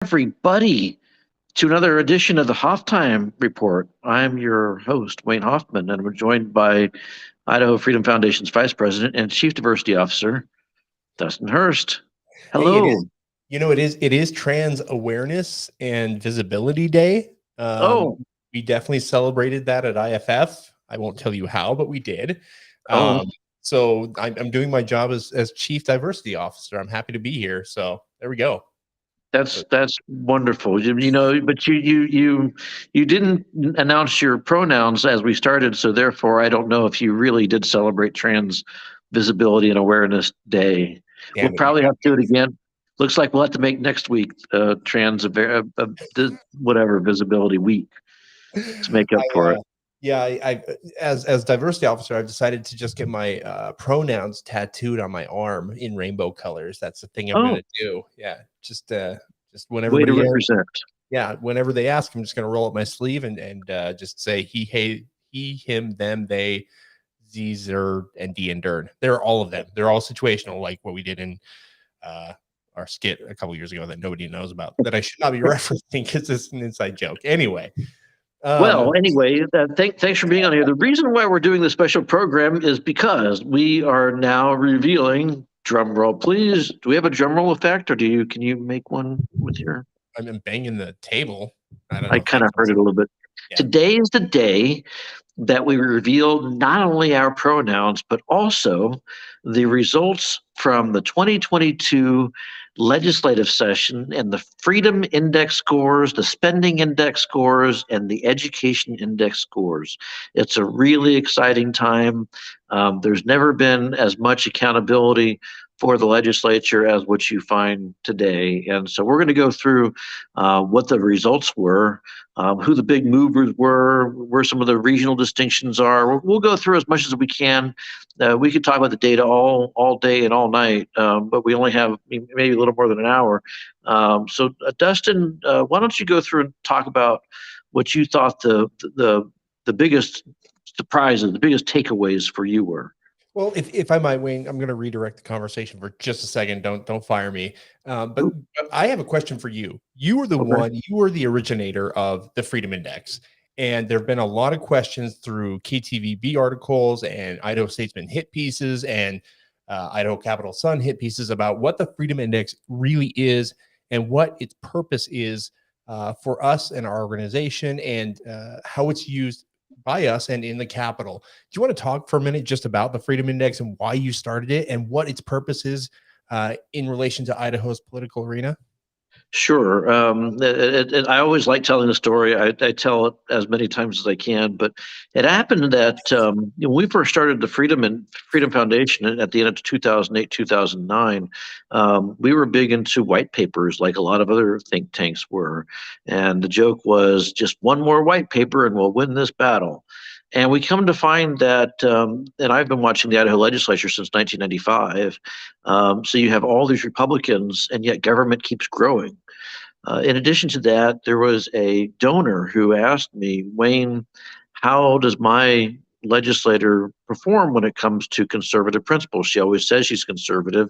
Everybody to another edition of the Hoff Time Report. I'm your host, Wayne Hoffman, and we're joined by Idaho Freedom Foundation's Vice President and Chief Diversity Officer, Dustin Hurst. Hey, it Hello. is. It is Trans Awareness and Visibility Day. Oh, We definitely celebrated that at IFF. I won't tell you how, but we did. oh, So I'm doing my job as Chief Diversity Officer. I'm happy to be here. So there we go. that's wonderful. But you didn't announce your pronouns as we started, so therefore I don't know if you really did celebrate Trans Visibility and Awareness Day. We'll Damn it. probably have to do it again. Looks like we'll have to make next week whatever visibility week to make up for it. As diversity officer, I've decided to just get my pronouns tattooed on my arm in rainbow colors. That's the thing I'm Oh, gonna do. Yeah, just when way to everybody represent. whenever they ask, I'm just gonna roll up my sleeve and just say he, him, them, they, these are and D and Dern. They're all of them. They're all situational, like what we did in our skit a couple years ago that nobody knows about, that I should not be referencing because it's an inside joke. Anyway. Well, anyway, thanks for being on here. The reason why we're doing this special program is because we are now revealing, drum roll please. Do we have a drum roll effect, or can you make one with your? I'm banging the table. I don't know I if kind of that's heard it a little bit. Yeah. Today is the day that we revealed not only our pronouns, but also the results from the 2022 legislative session and the Freedom Index scores, the Spending Index scores, and the Education Index scores. It's a really exciting time. There's never been as much accountability for the legislature as what you find today. And so we're going to go through what the results were, who the big movers were, where some of the regional distinctions are. We'll go through as much as we can. We could talk about the data all day and all night, but we only have maybe a little more than an hour. So, Dustin, why don't you go through and talk about what you thought the biggest surprises, the biggest takeaways for you were? Well, if I might, Wayne, I'm going to redirect the conversation for just a second. Don't fire me. But I have a question for you. You were you were the originator of the Freedom Index. And there have been a lot of questions through KTVB articles and Idaho Statesman hit pieces and Idaho Capital Sun hit pieces about what the Freedom Index really is and what its purpose is for us and our organization and how it's used by us and in the Capitol. Do you want to talk for a minute just about the Freedom Index and why you started it and what its purpose is in relation to Idaho's political arena? Sure. I always like telling the story. I tell it as many times as I can, but it happened that when we first started the Freedom Foundation at the end of 2008, 2009, we were big into white papers like a lot of other think tanks were. And the joke was just one more white paper and we'll win this battle. And we come to find that, and I've been watching the Idaho legislature since 1995. So you have all these Republicans, and yet government keeps growing. In addition to that, there was a donor who asked me, Wayne, how does my legislator perform when it comes to conservative principles? She always says she's conservative,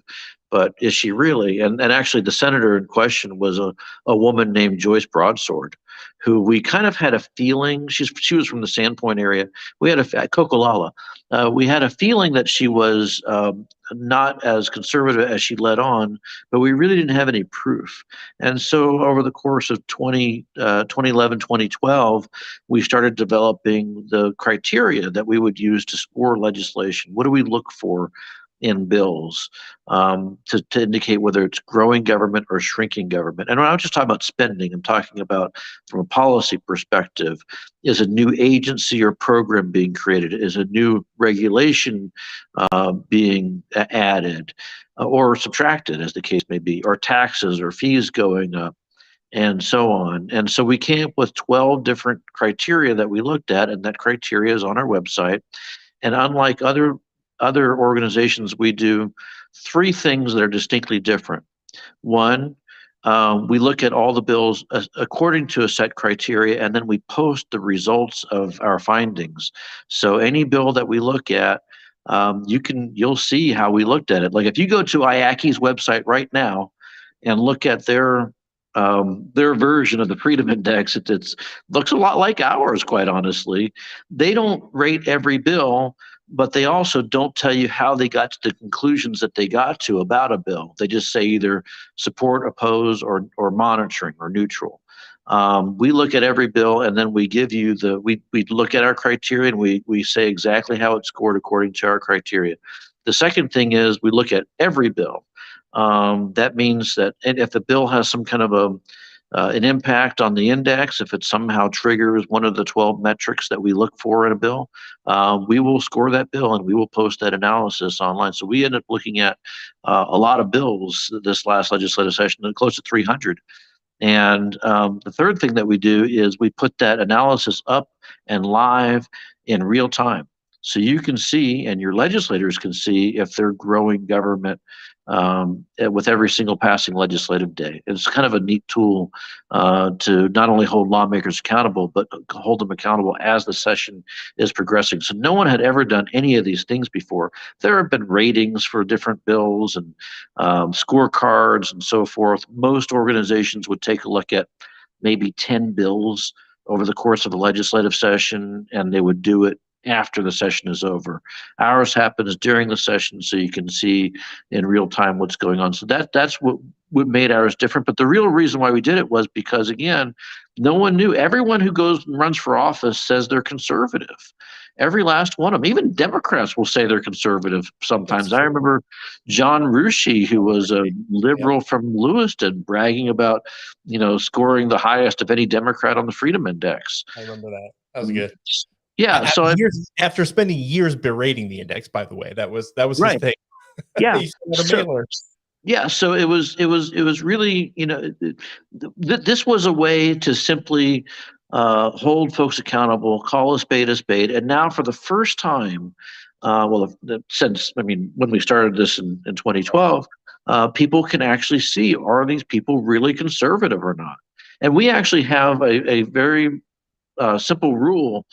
but is she really? And actually, the senator in question was a woman named Joyce Broadsword, who we kind of had a feeling she was from the Sandpoint area. We had Cocolala. We had a feeling that she was not as conservative as she led on, but we really didn't have any proof. And so over the course of 2011, 2012, we started developing the criteria that we would use to score legislation. What do we look for in bills to indicate whether it's growing government or shrinking government? And when I'm just talking about spending, I'm talking about from a policy perspective, is a new agency or program being created? Is a new regulation being added or subtracted, as the case may be, or taxes or fees going up, and so on. And so we came up with 12 different criteria that we looked at, and that criteria is on our website. And unlike other organizations, we do three things that are distinctly different. One, we look at all the bills according to a set criteria, and then we post the results of our findings. So any bill that we look at, you'll see how we looked at it. Like if you go to IACI's website right now and look at their their version of the Freedom Index. It looks a lot like ours, quite honestly. They don't rate every bill, but they also don't tell you how they got to the conclusions that they got to about a bill. They just say either support, oppose, or monitoring or neutral. We look at every bill, and then we give you we look at our criteria, and we say exactly how it's scored according to our criteria. The second thing is we look at every bill. That means that if the bill has some kind of an impact on the index, if it somehow triggers one of the 12 metrics that we look for in a bill, we will score that bill and we will post that analysis online. So we end up looking at a lot of bills this last legislative session, close to 300. And the third thing that we do is we put that analysis up and live in real time. So you can see, and your legislators can see, if they're growing government with every single passing legislative day. It's kind of a neat tool to not only hold lawmakers accountable, but hold them accountable as the session is progressing. So no one had ever done any of these things before. There have been ratings for different bills and scorecards and so forth. Most organizations would take a look at maybe 10 bills over the course of a legislative session, and they would do it after the session is over. Ours happens during the session, so you can see in real time what's going on. So that's what made ours different. But the real reason why we did it was because, again, no one knew. Everyone who goes and runs for office says they're conservative. Every last one of them. Even Democrats will say they're conservative sometimes. I remember John Rushi, who was a liberal from Lewiston, bragging about, scoring the highest of any Democrat on the Freedom Index. I remember that. That was good. Yeah. So after spending years berating the index, by the way, that was right. his thing. Yeah. So it was really, this was a way to simply hold folks accountable, call a spade, and now for the first time, when we started this in 2012, people can actually see, are these people really conservative or not? And we actually have a very simple rule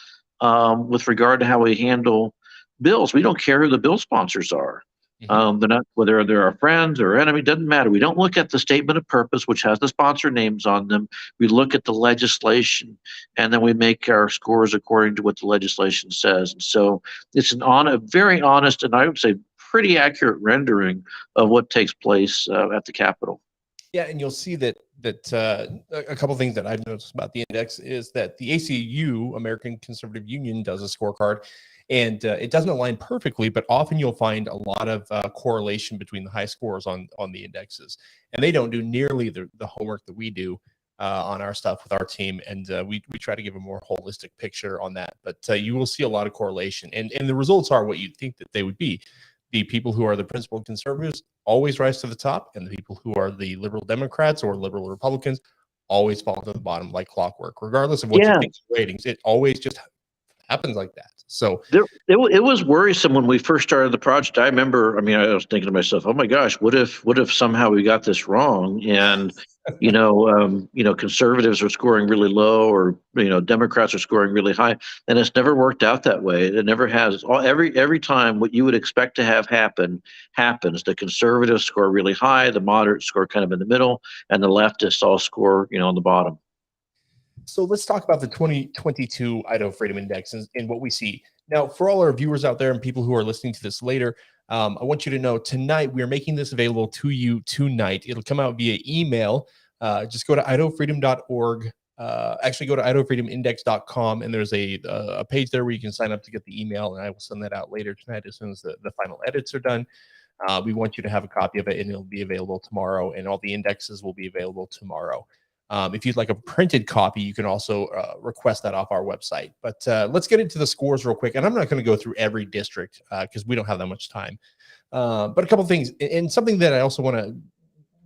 with regard to how we handle bills. We don't care who the bill sponsors are. They're not, whether they're our friends or enemy, doesn't matter. We don't look at the statement of purpose, which has the sponsor names on them. We look at the legislation, and then we make our scores according to what the legislation says. And so it's a very honest, and I would say pretty accurate rendering of what takes place at the Capitol. Yeah, and you'll see that a couple of things that I've noticed about the index is that the ACU, American Conservative Union, does a scorecard, and it doesn't align perfectly, but often you'll find a lot of correlation between the high scores on the indexes, and they don't do nearly the homework that we do on our stuff with our team, and we try to give a more holistic picture on that. But you will see a lot of correlation, and the results are what you'd think that they would be. The people who are the principal conservatives always rise to the top, and the people who are the liberal Democrats or liberal Republicans always fall to the bottom like clockwork, regardless of what you think of ratings. It always just happens like that. So it was worrisome when we first started the project. I remember, I was thinking to myself, oh my gosh, what if somehow we got this wrong? And, conservatives are scoring really low, or, Democrats are scoring really high. And it's never worked out that way. It never has. Every time what you would expect to have happen happens. The conservatives score really high, the moderates score kind of in the middle, and the leftists all score, on the bottom. So let's talk about the 2022 Idaho Freedom Index and what we see. Now, for all our viewers out there and people who are listening to this later, I want you to know tonight we are making this available to you tonight. It'll come out via email. Just go to idahofreedom.org. Actually, go to idahofreedomindex.com, and there's a page there where you can sign up to get the email, and I will send that out later tonight as soon as the final edits are done. We want you to have a copy of it, and it'll be available tomorrow, and all the indexes will be available tomorrow. If you'd like a printed copy, you can also request that off our website. But let's get into the scores real quick. And I'm not going to go through every district because we don't have that much time. But a couple of things, and something that I also want to,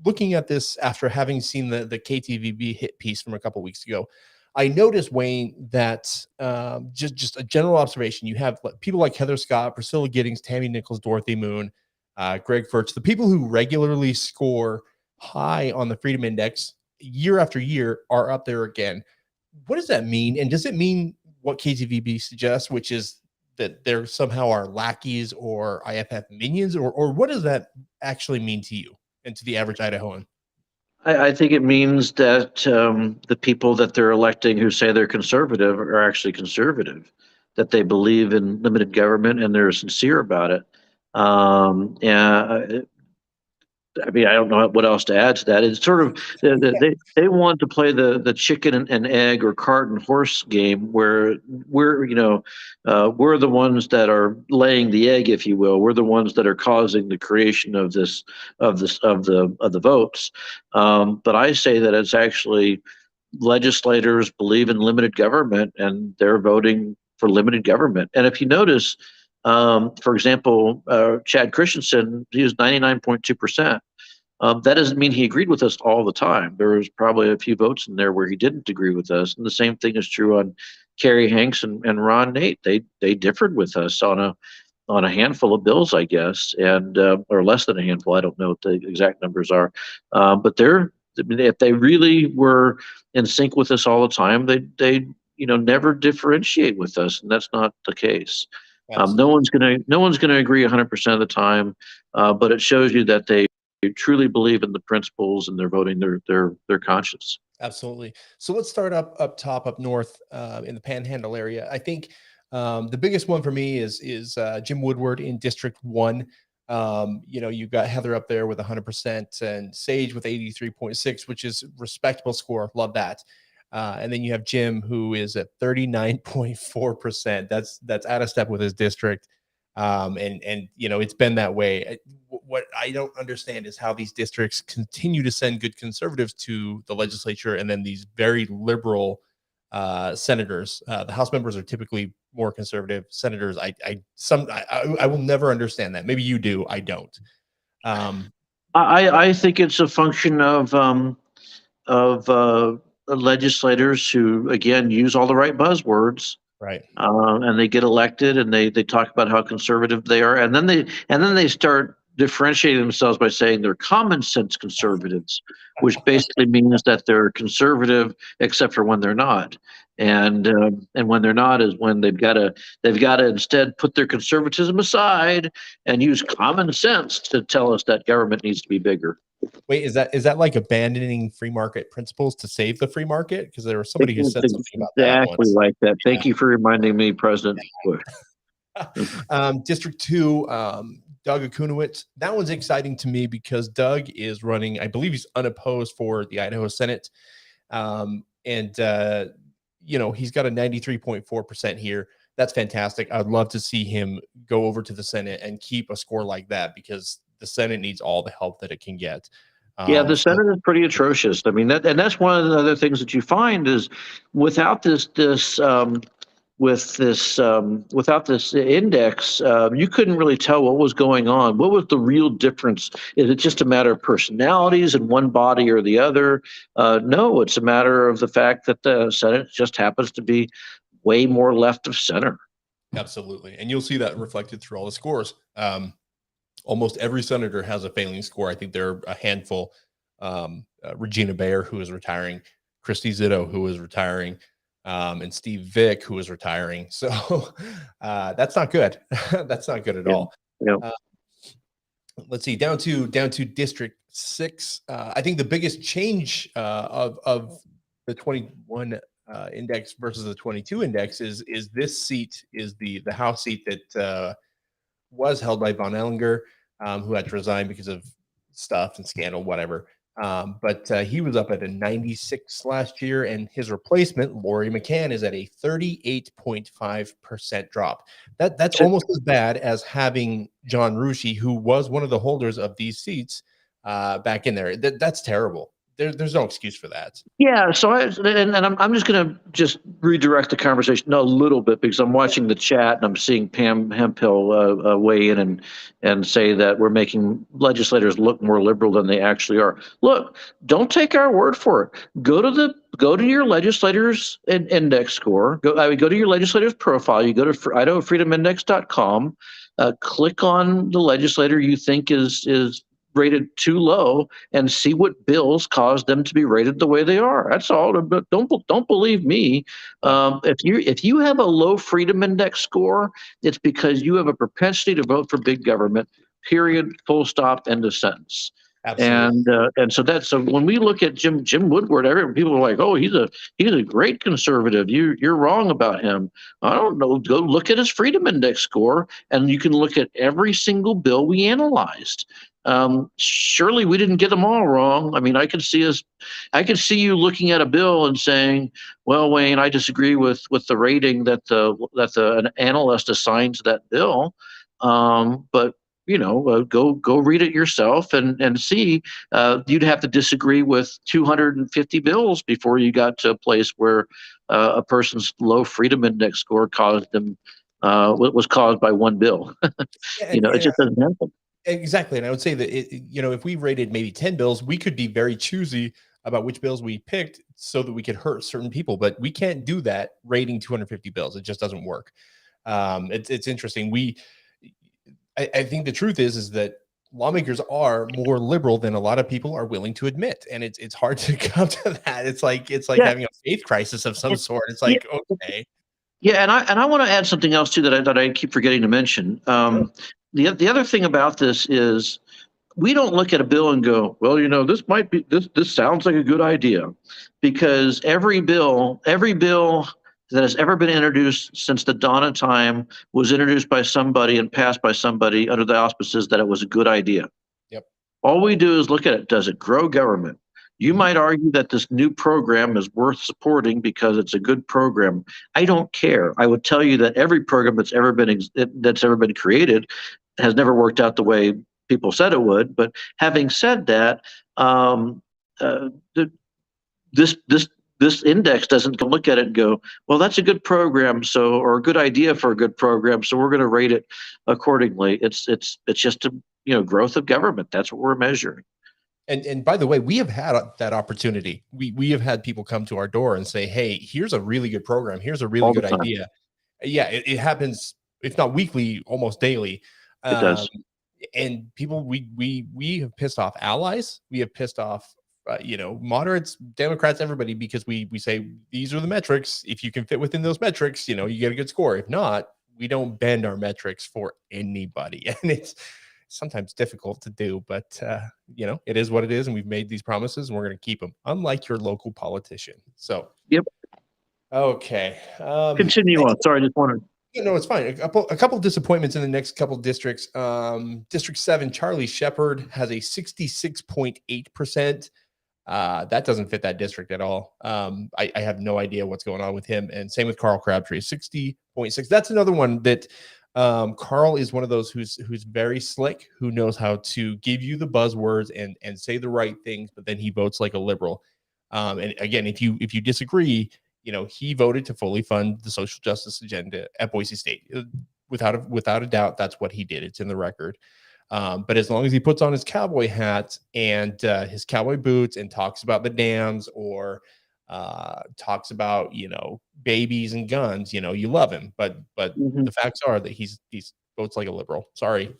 looking at this after having seen the KTVB hit piece from a couple of weeks ago, I noticed, Wayne, that just a general observation, you have people like Heather Scott, Priscilla Giddings, Tammy Nichols, Dorothy Moon, Greg Furch, the people who regularly score high on the Freedom Index year after year are up there again. What does that mean? And does it mean what KTVB suggests, which is that they're somehow our lackeys or IFF minions, or what does that actually mean to you and to the average Idahoan? I think it means that the people that they're electing who say they're conservative are actually conservative, that they believe in limited government and they're sincere about it. Yeah, I mean, I don't know what else to add to that. It's sort of they want to play the chicken and egg or cart and horse game where we're the ones that are laying the egg, if you will. We're the ones that are causing the creation of the votes. But I say that it's actually legislators believe in limited government and they're voting for limited government. And if you notice, for example, Chad Christensen, he was 99.2%. That doesn't mean he agreed with us all the time. There was probably a few votes in there where he didn't agree with us. And the same thing is true on Kerry Hanks and Ron Nate. They differed with us on a handful of bills, I guess, and or less than a handful. I don't know what the exact numbers are, but I mean, if they really were in sync with us all the time, they never differentiate with us, and that's not the case. Absolutely. No one's gonna agree 100% of the time, but it shows you that they truly believe in the principles and they're voting their conscience. Absolutely. So let's start up top, up north, in the Panhandle area. I think the biggest one for me is Jim Woodward in District 1. You've got Heather up there with 100% and Sage with 83.6, which is respectable score. Love that. And then you have Jim, who is at 39.4%. That's out of step with his district. And it's been that way. What I don't understand is how these districts continue to send good conservatives to the legislature, and then these very liberal senators. The House members are typically more conservative. Senators, I will never understand that. Maybe you do. I don't. I think it's a function of legislators who again use all the right buzzwords, Right. and they get elected and they talk about how conservative they are, and then they start differentiating themselves by saying they're common sense conservatives, which basically means that they're conservative except for when they're not. And when they're not is when they've got to instead put their conservatism aside and use common sense to tell us that government needs to be bigger. Wait, is that like abandoning free market principles to save the free market? Because there was somebody who said It's something about that exactly once. like that. Thank you for reminding me, President Bush. District 2, Doug Akunowitz. That one's exciting to me because Doug is running, I believe he's unopposed for the Idaho Senate. And he's got a 93.4% here. That's fantastic. I'd love to see him go over to the Senate and keep a score like that because the Senate needs all the help that it can get. Yeah, the So Senate is pretty atrocious. I mean, that's one of the other things that you find is without without this index, you couldn't really tell what was going on. What was the real difference? Is it just a matter of personalities in one body or the other? No, it's a matter of the fact that the Senate just happens to be way more left of center. absolutely. And you'll see that reflected through all the scores. Almost every senator has a failing score. I think there are a handful. Regina Bayer, who is retiring, Christy Zitto, who is retiring, and Steve Vick, who is retiring. So that's not good. That's not good at Yeah. all. Yeah. Let's see, down to District 6. I think the biggest change of the 21 index versus the 22 index is this seat is the House seat that was held by Von Ellinger, who had to resign because of stuff and scandal, whatever. But he was up at a 96 last year, and his replacement, Lori McCann, is at a 38.5% drop. That's almost as bad as having John Rushi, who was one of the holders of these seats, back in there. That's terrible. There's no excuse for that. Yeah, so I'm just going to just redirect the conversation a little bit because I'm watching the chat and I'm seeing Pam Hemphill weigh in and say that we're making legislators look more liberal than they actually are. Look, don't take our word for it. Go to your legislators index score. Go to your legislators profile. You go to IdahoFreedomIndex.com. Click on the legislator you think is rated too low and see what bills caused them to be rated the way they are. That's all. But don't believe me. If you have a low freedom index score, it's because you have a propensity to vote for big government. Period. Full stop. End of sentence. Absolutely. And so when we look at Jim Woodward, people are like, oh, he's a great conservative. You're wrong about him. I don't know. Go look at his Freedom Index score, and you can look at every single bill we analyzed. Surely we didn't get them all wrong. I mean, I can see you looking at a bill and saying, well, Wayne, I disagree with the rating that an analyst assigns to that bill. But go read it yourself and see. You'd have to disagree with 250 bills before you got to a place where a person's low Freedom Index score was caused by one bill. It just doesn't happen. Exactly. And I would say that, if we rated maybe 10 bills, we could be very choosy about which bills we picked so that we could hurt certain people. But we can't do that rating 250 bills. It just doesn't work. It's interesting. I think the truth is that lawmakers are more liberal than a lot of people are willing to admit. And it's hard to come to that. It's like having a faith crisis of some sort. It's like, okay. Yeah, and I want to add something else too that I keep forgetting to mention. The other thing about this is we don't look at a bill and go, well, this sounds like a good idea, because every bill that has ever been introduced since the dawn of time was introduced by somebody and passed by somebody under the auspices that it was a good idea. Yep. All we do is look at it. Does it grow government? You might argue that this new program is worth supporting because it's a good program. I don't care. I would tell you that every program that's ever been created has never worked out the way people said it would. But having said that, this index doesn't look at it and go, well, that's a good program, or a good idea for a good program, so we're going to rate it accordingly. It's just a growth of government. That's what we're measuring. And by the way, we have had that opportunity. We have had people come to our door and say, hey, here's a really good program. Here's a really good idea. Yeah, it happens, if not weekly, almost daily. It does. And people, we have pissed off allies. We have pissed off, moderates, Democrats, everybody, because we say these are the metrics. If you can fit within those metrics, you get a good score. If not, we don't bend our metrics for anybody. And it's sometimes difficult to do, but it is what it is, and we've made these promises and we're going to keep them, unlike your local politician. So yep. Okay. Continue on. Sorry, I just wanted. No, it's fine. A couple disappointments in the next couple districts. District 7, Charlie Shepard has a 66.8%. That doesn't fit that district at all. I have no idea what's going on with him. And same with Carl Crabtree, 60.6. That's another one that Carl is one of those who's very slick, who knows how to give you the buzzwords and say the right things, but then he votes like a liberal. And again, if you disagree, he voted to fully fund the social justice agenda at Boise State. Without a doubt, that's what he did. It's in the record. But as long as he puts on his cowboy hat and his cowboy boots and talks about the dams or talks about, babies and guns, you love him. But the facts are that he's votes like a liberal. Sorry.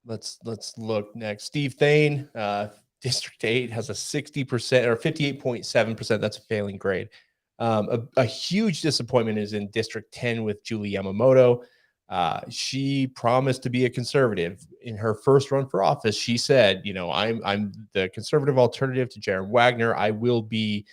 Let's look next. Steve Thane, District 8 has a 60% or 58.7%. That's a failing grade. A huge disappointment is in District 10 with Julie Yamamoto. She promised to be a conservative in her first run for office. She said, I'm the conservative alternative to Jaron Wagner. I will be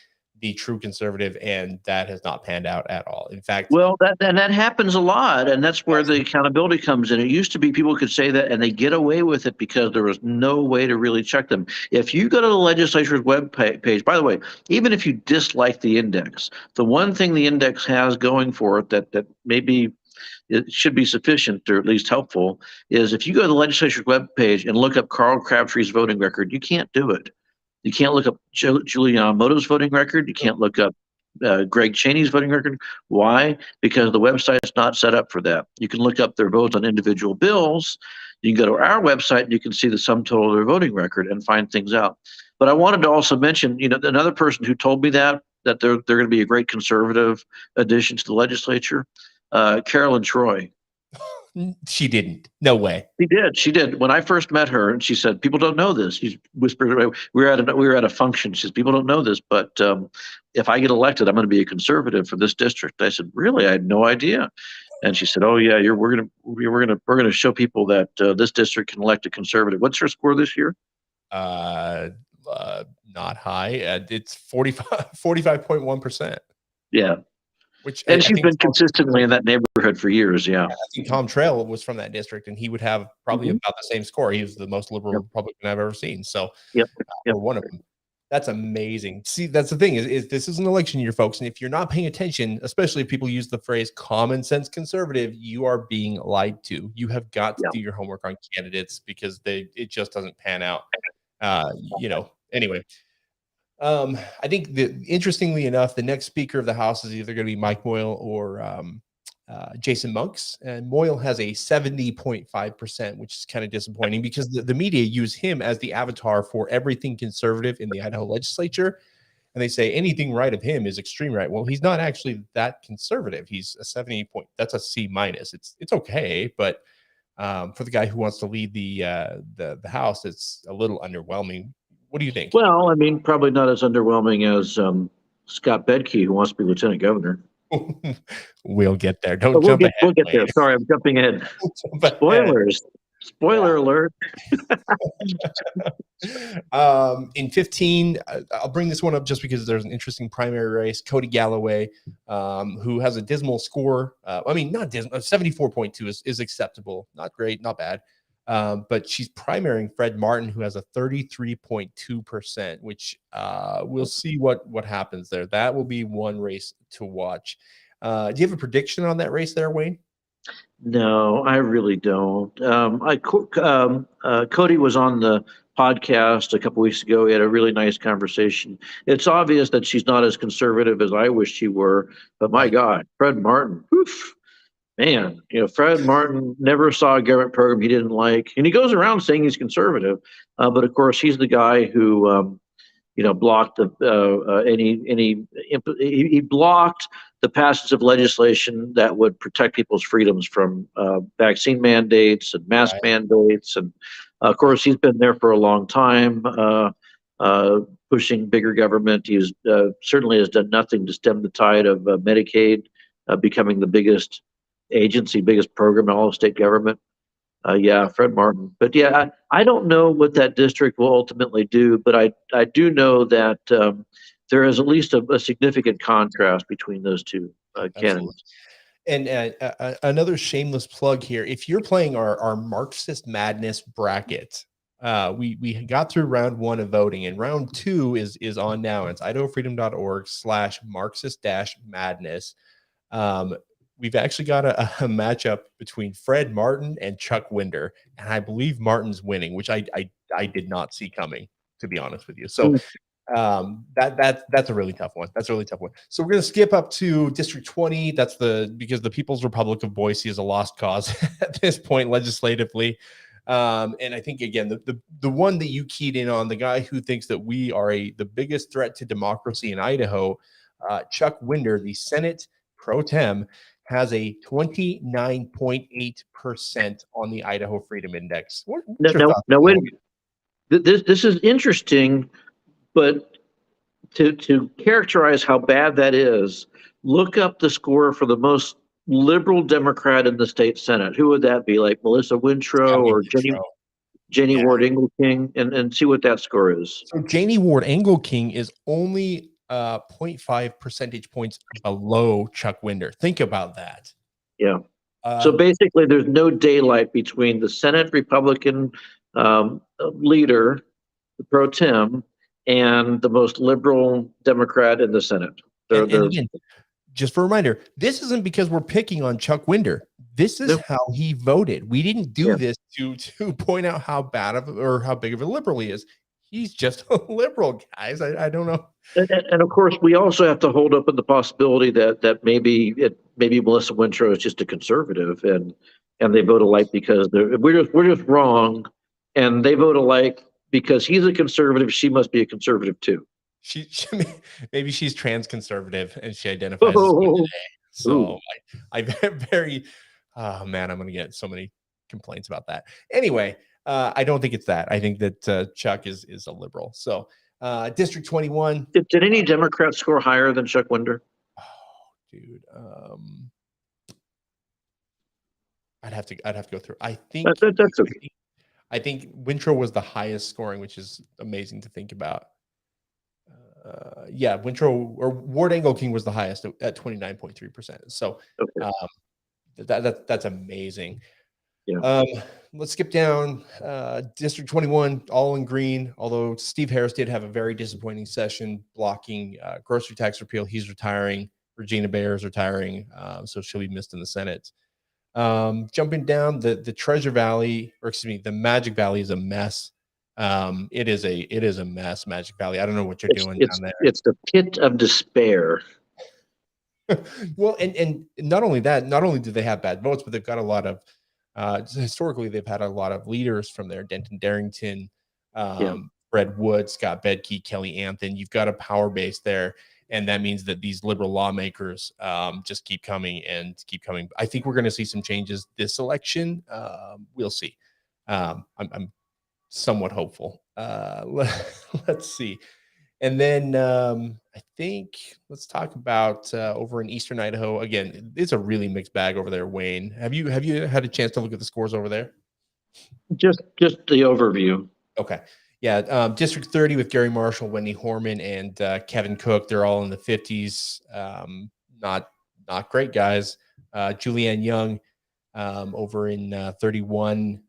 the true conservative, and that has not panned out at all. In fact, well, that happens a lot, and that's where the accountability comes in. It used to be people could say that and they get away with it because there was no way to really check them. If you go to the legislature's web page, by the way, even if you dislike the index, the one thing the index has going for it that maybe it should be sufficient or at least helpful is if you go to the legislature's web page and look up Carl Crabtree's voting record, you can't do it. You can't look up Julie Yamamoto's voting record. You can't look up Greg Cheney's voting record. Why? Because the website is not set up for that. You can look up their votes on individual bills. You can go to our website and you can see the sum total of their voting record and find things out. But I wanted to also mention, another person who told me that they're going to be a great conservative addition to the legislature, Carolyn Troy. She didn't. No way. She did. When I first met her, and she said, "People don't know this." She whispered, we were at a function. She says, "People don't know this, but if I get elected, I'm going to be a conservative for this district." I said, "Really? I had no idea." And she said, "Oh yeah, we're gonna show people that this district can elect a conservative." What's her score this year? Uh, Not high. It's 45.1%, Yeah, which and I she's think been consistently in that neighborhood for years. Yeah. I think Tom Trail was from that district, and he would have probably Mhm. about the same score. He was the most liberal Yep. Republican I've ever seen. So, Yep. Yep. or one of them. That's amazing. See, that's the thing is this is an election year, folks. And if you're not paying attention, especially if people use the phrase common sense conservative, you are being lied to. You have got to Yeah. do your homework on candidates because it just doesn't pan out. Anyway, I think that interestingly enough, the next Speaker of the House is either going to be Mike Moyle or Jason Monks. And Moyle has a 70.5%, which is kind of disappointing because the media use him as the avatar for everything conservative in the Idaho legislature. And they say anything right of him is extreme right. Well, he's not actually that conservative. He's a 70 point. That's a C minus. It's okay, but for the guy who wants to lead the House, it's a little underwhelming. What do you think? Well, I mean, probably not as underwhelming as Scott Bedke, who wants to be lieutenant governor. We'll get there. Don't But jump ahead. we'll get there. Sorry, I'm jumping ahead. Spoilers. Spoiler alert. In 15, I'll bring this one up just because there's an interesting primary race. Cody Galloway, who has a dismal score. I mean, not dismal. 74.2 is acceptable. Not great, not bad. But she's primarying Fred Martin, who has a 33.2%, which we'll see what happens there. That will be one race to watch. Do you have a prediction on that race there, Wayne? No, I really don't. Cody was on the podcast a couple weeks ago. He had a really nice conversation. It's obvious that she's not as conservative as I wish she were, but my God, Fred Martin, oof, man, Fred Martin never saw a government program he didn't like, and he goes around saying he's conservative, but of course he's the guy who blocked he blocked the passage of legislation that would protect people's freedoms from vaccine mandates and mask mandates, and of course he's been there for a long time, pushing bigger government. He's certainly has done nothing to stem the tide of Medicaid becoming the biggest biggest program in all of state government. Yeah, Fred Martin. But yeah, I don't know what that district will ultimately do, but I do know that there is at least a significant contrast between those two candidates. And another shameless plug here. If you're playing our Marxist Madness bracket, we got through round 1 of voting, and round 2 is on now. It's idahofreedom.org/Marxist-madness. We've actually got a matchup between Fred Martin and Chuck Winder, and I believe Martin's winning, which I did not see coming, to be honest with you. So that's a really tough one. That's a really tough one. So we're going to skip up to District 20. That's because the People's Republic of Boise is a lost cause at this point legislatively. And I think again, the one that you keyed in on, the guy who thinks that we are the biggest threat to democracy in Idaho, Chuck Winder, the Senate pro tem, has a 29.8% on the Idaho Freedom Index. No, wait. This is interesting, but to characterize how bad that is, look up the score for the most liberal Democrat in the state Senate. Who would that be? Like Melissa Wintrow or Janie Ward Engelking, and see what that score is. So Janie Ward Engelking is only 0.5 percentage points below Chuck Winder. Think about that. Yeah. So basically, there's no daylight between the Senate Republican leader, the pro tem, and the most liberal Democrat in the Senate. And again, just for a reminder, this isn't because we're picking on Chuck Winder. This is how he voted. We didn't do this to point out how bad or how big of a liberal he is. He's just a liberal, guys. I don't know. And of course, we also have to hold open the possibility that maybe Melissa Wintrow is just a conservative, and they vote alike because we're just wrong, and they vote alike because he's a conservative. She must be a conservative too. She maybe she's trans conservative and she identifies as today. So I very oh man, I'm gonna get so many complaints about that. Anyway, I don't think it's that. I think that Chuck is a liberal. So District 21. Did any Democrats score higher than Chuck Winder? Oh, dude. I'd have to go through. I think That's okay. I think Winthrop was the highest scoring, which is amazing to think about. Yeah, Winthrop or Ward Engelking was the highest at 29.3%. So Okay. that's amazing. Yeah. Let's skip down. District 21, all in green. Although Steve Harris did have a very disappointing session blocking grocery tax repeal. He's retiring. Regina Bayer is retiring, so she'll be missed in the Senate. Jumping down, the Treasure Valley, or excuse me, the Magic Valley is a mess. It is a mess, Magic Valley. I don't know what you're doing down there. It's the pit of despair. Well, and not only that, not only do they have bad votes, but they've got a lot of historically they've had a lot of leaders from there. Denton Darrington, Fred Wood, Scott Bedke, Kelly Anthony. You've got a power base there. And that means that these liberal lawmakers just keep coming and keep coming. I think we're going to see some changes this election. We'll see. I'm somewhat hopeful. Let's see. And then I think let's talk about over in Eastern Idaho. Again, it's a really mixed bag over there, Wayne. Have you had a chance to look at the scores over there? Just the overview. Okay. Yeah, District 30 with Gary Marshall, Wendy Horman, and Kevin Cook. They're all in the 50s. Not great guys. Julianne Young over in 31.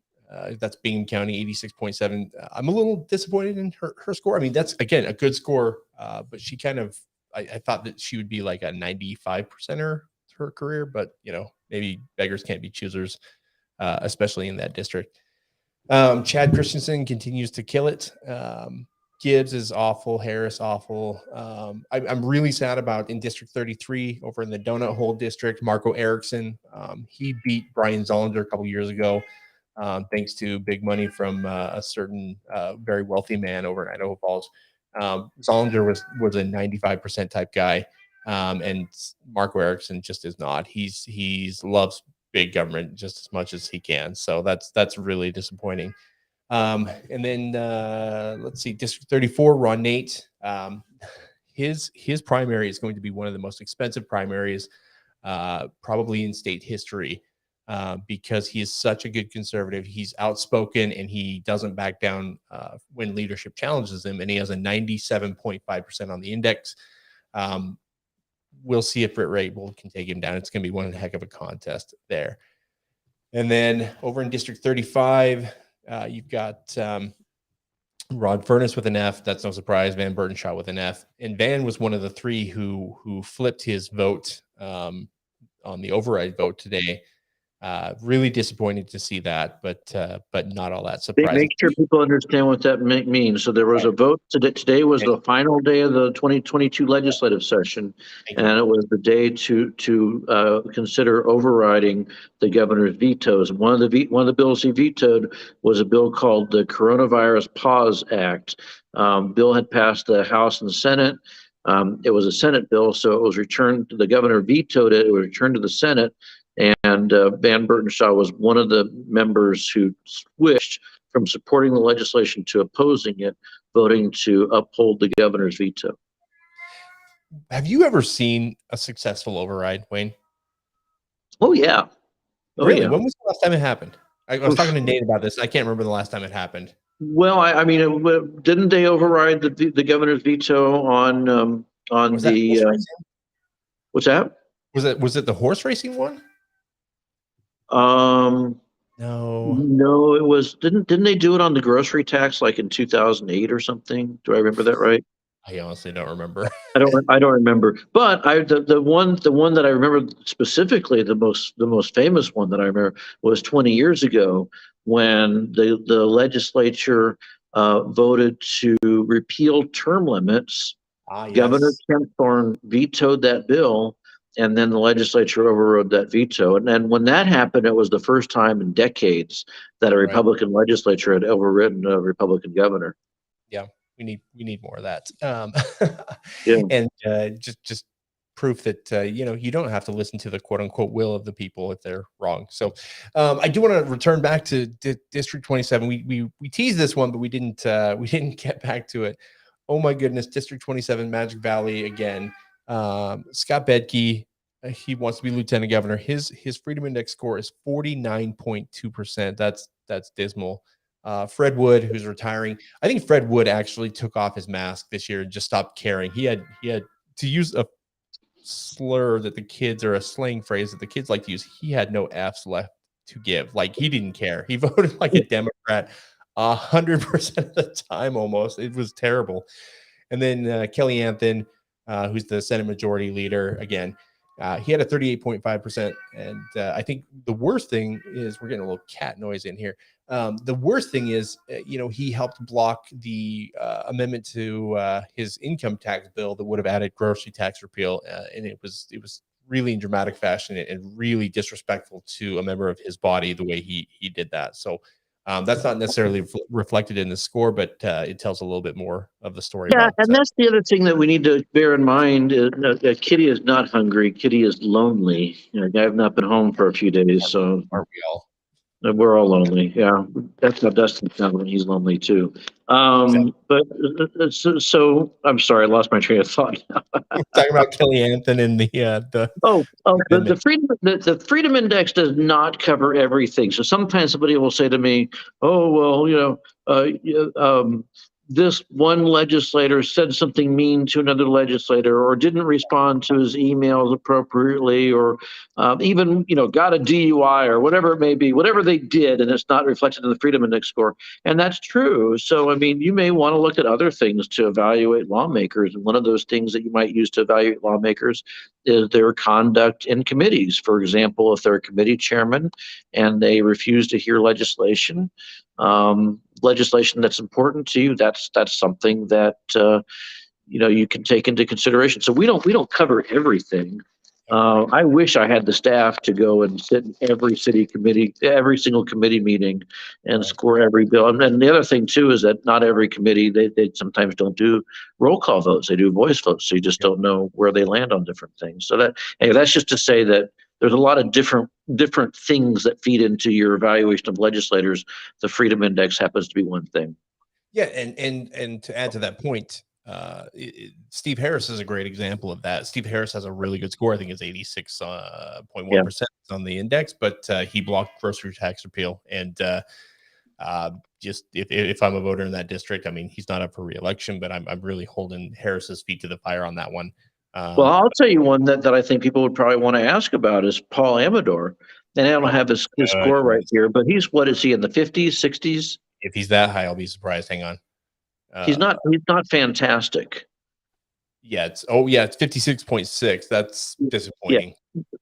That's Bingham County, 86.7. I'm a little disappointed in her score. I mean, that's, again, a good score, but she kind of, I thought that she would be like a 95%er her career, but, maybe beggars can't be choosers, especially in that district. Chad Christensen continues to kill it. Gibbs is awful. Harris awful. I'm really sad about in District 33 over in the Donut Hole District, Marco Erickson. He beat Brian Zollinger a couple years ago, thanks to big money from a certain very wealthy man over in Idaho Falls. Zollinger was a 95% type guy, and Marco Erickson just is not. He's loves big government just as much as he can. So that's really disappointing. And then let's see, District 34, Ron Nate. His primary is going to be one of the most expensive primaries probably in state history because he is such a good conservative. He's outspoken and he doesn't back down when leadership challenges him. And he has a 97.5% on the index. We'll see if Britt Rabel can take him down. It's going to be one heck of a contest there. And then over in District 35, you've got Rod Furness with an F. That's no surprise. Van Burtenshaw with an F. And Van was one of the three who flipped his vote on the override vote today. Really disappointed to see that, but not all that surprising. Make sure people understand what that means. So there was a vote today. Today was the final day of the 2022 legislative session, and it was the day to consider overriding the governor's vetoes. One of the bills he vetoed was a bill called the Coronavirus Pause Act. Bill had passed the House and the Senate. It was a Senate bill, so it was returned. The governor vetoed it. It was returned to the Senate. And Van Burtenshaw was one of the members who switched from supporting the legislation to opposing it, voting to uphold the governor's veto. Have you ever seen a successful override, Wayne? Oh, yeah. Really? Yeah. When was the last time it happened? I was talking to Nate about this. I can't remember the last time it happened. Well, I mean, didn't they override the governor's veto on the? What's that? Was it the horse racing one? No, it was didn't they do it on the grocery tax like in 2008 or something? Do I remember that right? I honestly don't remember. I don't remember. But the one that I remember specifically, the most famous one that I remember was 20 years ago when the legislature voted to repeal term limits. Yes. Governor Kent Thorne vetoed that bill. And then the legislature overrode that veto. And then when that happened, it was the first time in decades that a Republican legislature had overridden a Republican governor. Yeah, we need more of that. Yeah. And just proof that you don't have to listen to the quote unquote will of the people if they're wrong. So I do want to return back to District 27. We teased this one, but we didn't get back to it. Oh my goodness, District 27, Magic Valley again. Scott Bedke, he wants to be lieutenant governor. His Freedom Index score is 49.2%. That's dismal. Fred Wood, who's retiring, I think Fred Wood actually took off his mask this year and just stopped caring. He had to use a slur that the kids, or a slang phrase that the kids like to use. He had no F's left to give. Like, he didn't care. He voted like a Democrat 100% of the time almost. It was terrible. And then Kelly Anthony, who's the Senate Majority Leader, again, he had a 38.5%. And I think the worst thing is, we're getting a little cat noise in here. The worst thing is, he helped block the amendment to his income tax bill that would have added grocery tax repeal. And it was really in dramatic fashion and really disrespectful to a member of his body the way he did that. So that's not necessarily reflected in the score, but it tells a little bit more of the story. Yeah, and that's the other thing that we need to bear in mind. That Kitty is not hungry. Kitty is lonely. I have not been home for a few days, so Aren't we all? We're all lonely. Yeah, that's how Dustin sounds when he's lonely too. Exactly. But so I'm sorry, I lost my train of thought. We're talking about Kelly Anthony and the The Freedom Index does not cover everything. So sometimes somebody will say to me, "Oh, well, this one legislator said something mean to another legislator, or didn't respond to his emails appropriately, or even got a DUI, or whatever it may be, whatever they did, and it's not reflected in the Freedom Index score." And that's true. So I mean, you may want to look at other things to evaluate lawmakers, and one of those things that you might use to evaluate lawmakers is their conduct in committees. For example, if they're a committee chairman and they refuse to hear legislation that's important to you, that's something that you can take into consideration. So we don't cover everything. I wish I had the staff to go and sit in every single committee meeting and score every bill. And then the other thing too is that not every committee, they sometimes don't do roll call votes. They do voice votes. So you just don't know where they land on different things. So that's just to say that there's a lot of different things that feed into your evaluation of legislators. The Freedom Index happens to be one thing. Yeah, and to add to that point, Steve Harris is a great example of that. Steve Harris has a really good score. I think it's 86.1% on the index, but he blocked grocery tax repeal. And just if I'm a voter in that district, I mean, he's not up for re-election, but I'm really holding Harris's feet to the fire on that one. Well, I'll tell you one that I think people would probably want to ask about is Paul Amador. And I don't have his score right here, but what is he, in the 50s, 60s? If he's that high, I'll be surprised. Hang on. He's not fantastic. Yeah, it's 56.6. That's disappointing. Yeah.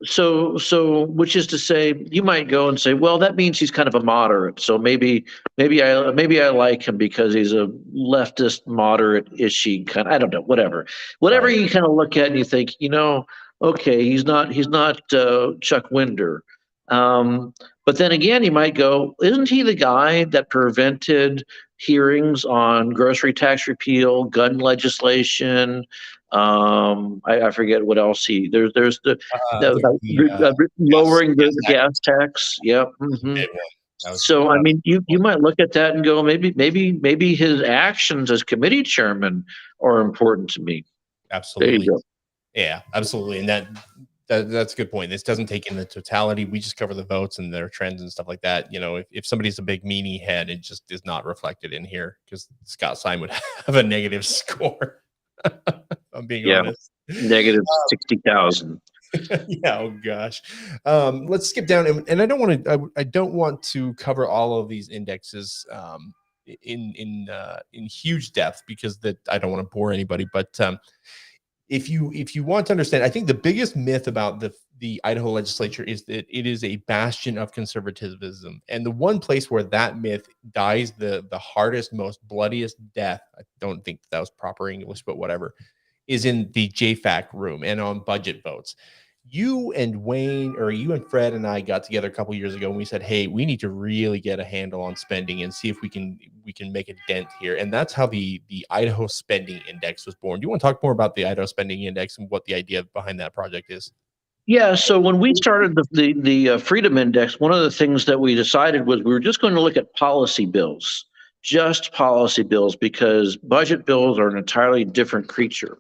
So which is to say, you might go and say, well, that means he's kind of a moderate. So maybe I like him because he's a leftist moderate-ishy kind. I don't know, whatever right. You kind of look at and you think, okay, he's not Chuck Winder. But then again, you might go, isn't he the guy that prevented hearings on grocery tax repeal, gun legislation? I forget what else there's lowering the gas tax. Yep. Mm-hmm. So I mean, you might look at that and go, maybe his actions as committee chairman are important to me. Absolutely. There you go. Yeah, absolutely. And that's a good point. This doesn't take in the totality. We just cover the votes and their trends and stuff like that. If somebody's a big meanie head, it just is not reflected in here, because Scott Syme would have a negative score. I'm being honest. Negative 60,000. Yeah. Oh gosh. Let's skip down, and I don't want to cover all of these indexes in huge depth, because I don't want to bore anybody. But if you want to understand, I think the biggest myth about the Idaho legislature is that it is a bastion of conservatism. And the one place where that myth dies the hardest, most bloodiest death, I don't think that was proper English, but whatever, is in the JFAC room and on budget votes. You and Wayne, or you and Fred and I got together a couple years ago and we said, hey, we need to really get a handle on spending and see if we can make a dent here. And that's how the Idaho Spending Index was born. Do you want to talk more about the Idaho Spending Index and what the idea behind that project is? Yeah, so when we started the Freedom Index, one of the things that we decided was we were just going to look at policy bills, just policy bills, because budget bills are an entirely different creature.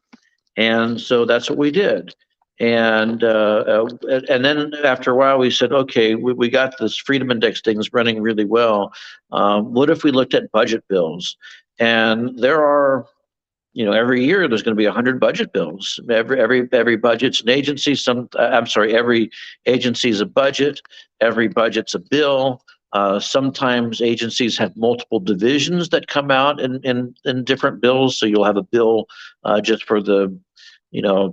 And so that's what we did. And then after a while, we said, okay, we got this freedom index things running really well. What if we looked at budget bills? And there are, every year there's going to be 100 budget bills. Every budget's an agency. Every agency's a budget. Every budget's a bill. Sometimes agencies have multiple divisions that come out in different bills. So you'll have a bill just for the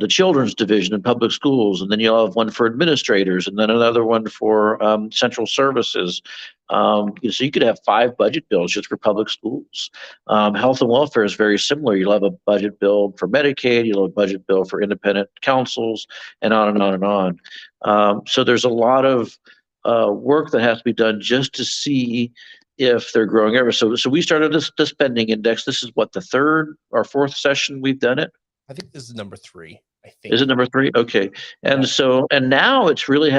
children's division in public schools, and then you'll have one for administrators, and then another one for central services. So you could have 5 budget bills just for public schools. Health and welfare is very similar. You'll have a budget bill for Medicaid, you'll have a budget bill for independent councils, and on and on and on. So there's a lot of work that has to be done just to see if they're growing ever. So we started the spending index. This is what, the 3rd or 4th session we've done it. I think this is number 3. I think. Is it number 3? Okay. And now it really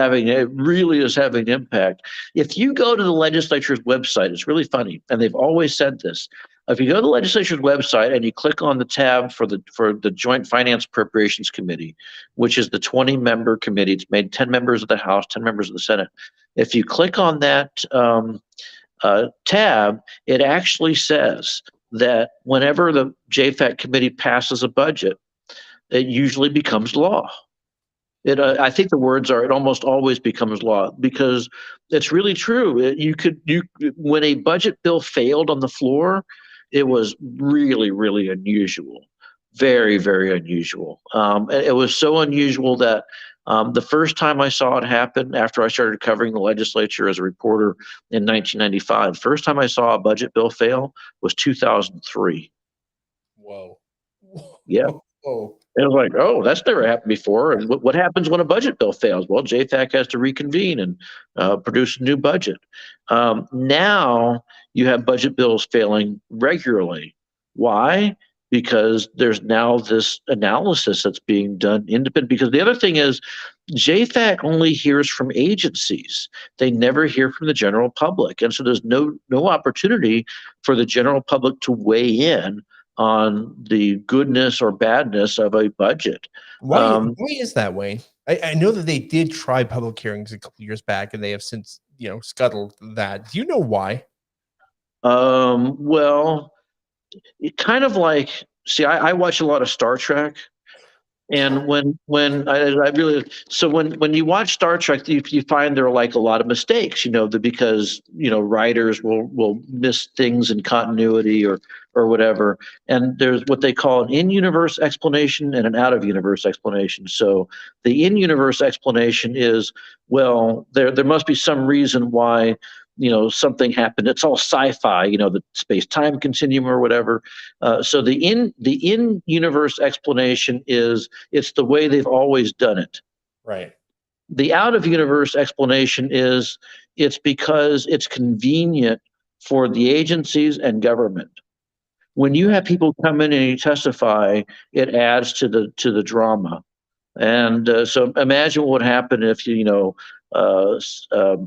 is having an impact. If you go to the legislature's website, it's really funny, and they've always said this. If you go to the legislature's website and you click on the tab for the Joint Finance Appropriations Committee, which is the 20-member committee, it's made 10 members of the House, 10 members of the Senate. If you click on that tab, it actually says that whenever the JFAC committee passes a budget, it usually becomes law. I think the words are, it almost always becomes law, because it's really true. When a budget bill failed on the floor, it was really, really unusual. Very, very unusual. It was so unusual that the first time I saw it happen, after I started covering the legislature as a reporter in 1995, the first time I saw a budget bill fail was 2003. Whoa. Yeah. Whoa. It was like, oh, that's never happened before. And what happens when a budget bill fails? Well, JFAC has to reconvene and produce a new budget. Now you have budget bills failing regularly. Why? Because there's now this analysis that's being done independent. Because the other thing is, JFAC only hears from agencies. They never hear from the general public. And so there's no opportunity for the general public to weigh in on the goodness or badness of a budget. Why is that, Wayne? I know that they did try public hearings a couple years back, and they have since scuttled that. Do you know why? Well, it kind of like, see, I watch a lot of Star Trek. And when you watch Star Trek, you find there are like a lot of mistakes, because writers will miss things in continuity or whatever. And there's what they call an in-universe explanation and an out-of-universe explanation. So the in-universe explanation is, well, there must be some reason why something happened. It's all sci-fi, the space-time continuum or whatever. So the in-universe explanation is, it's the way they've always done it. Right. The out-of-universe explanation is, it's because it's convenient for the agencies and government. When you have people come in and you testify, it adds to the drama. And so imagine what would happen if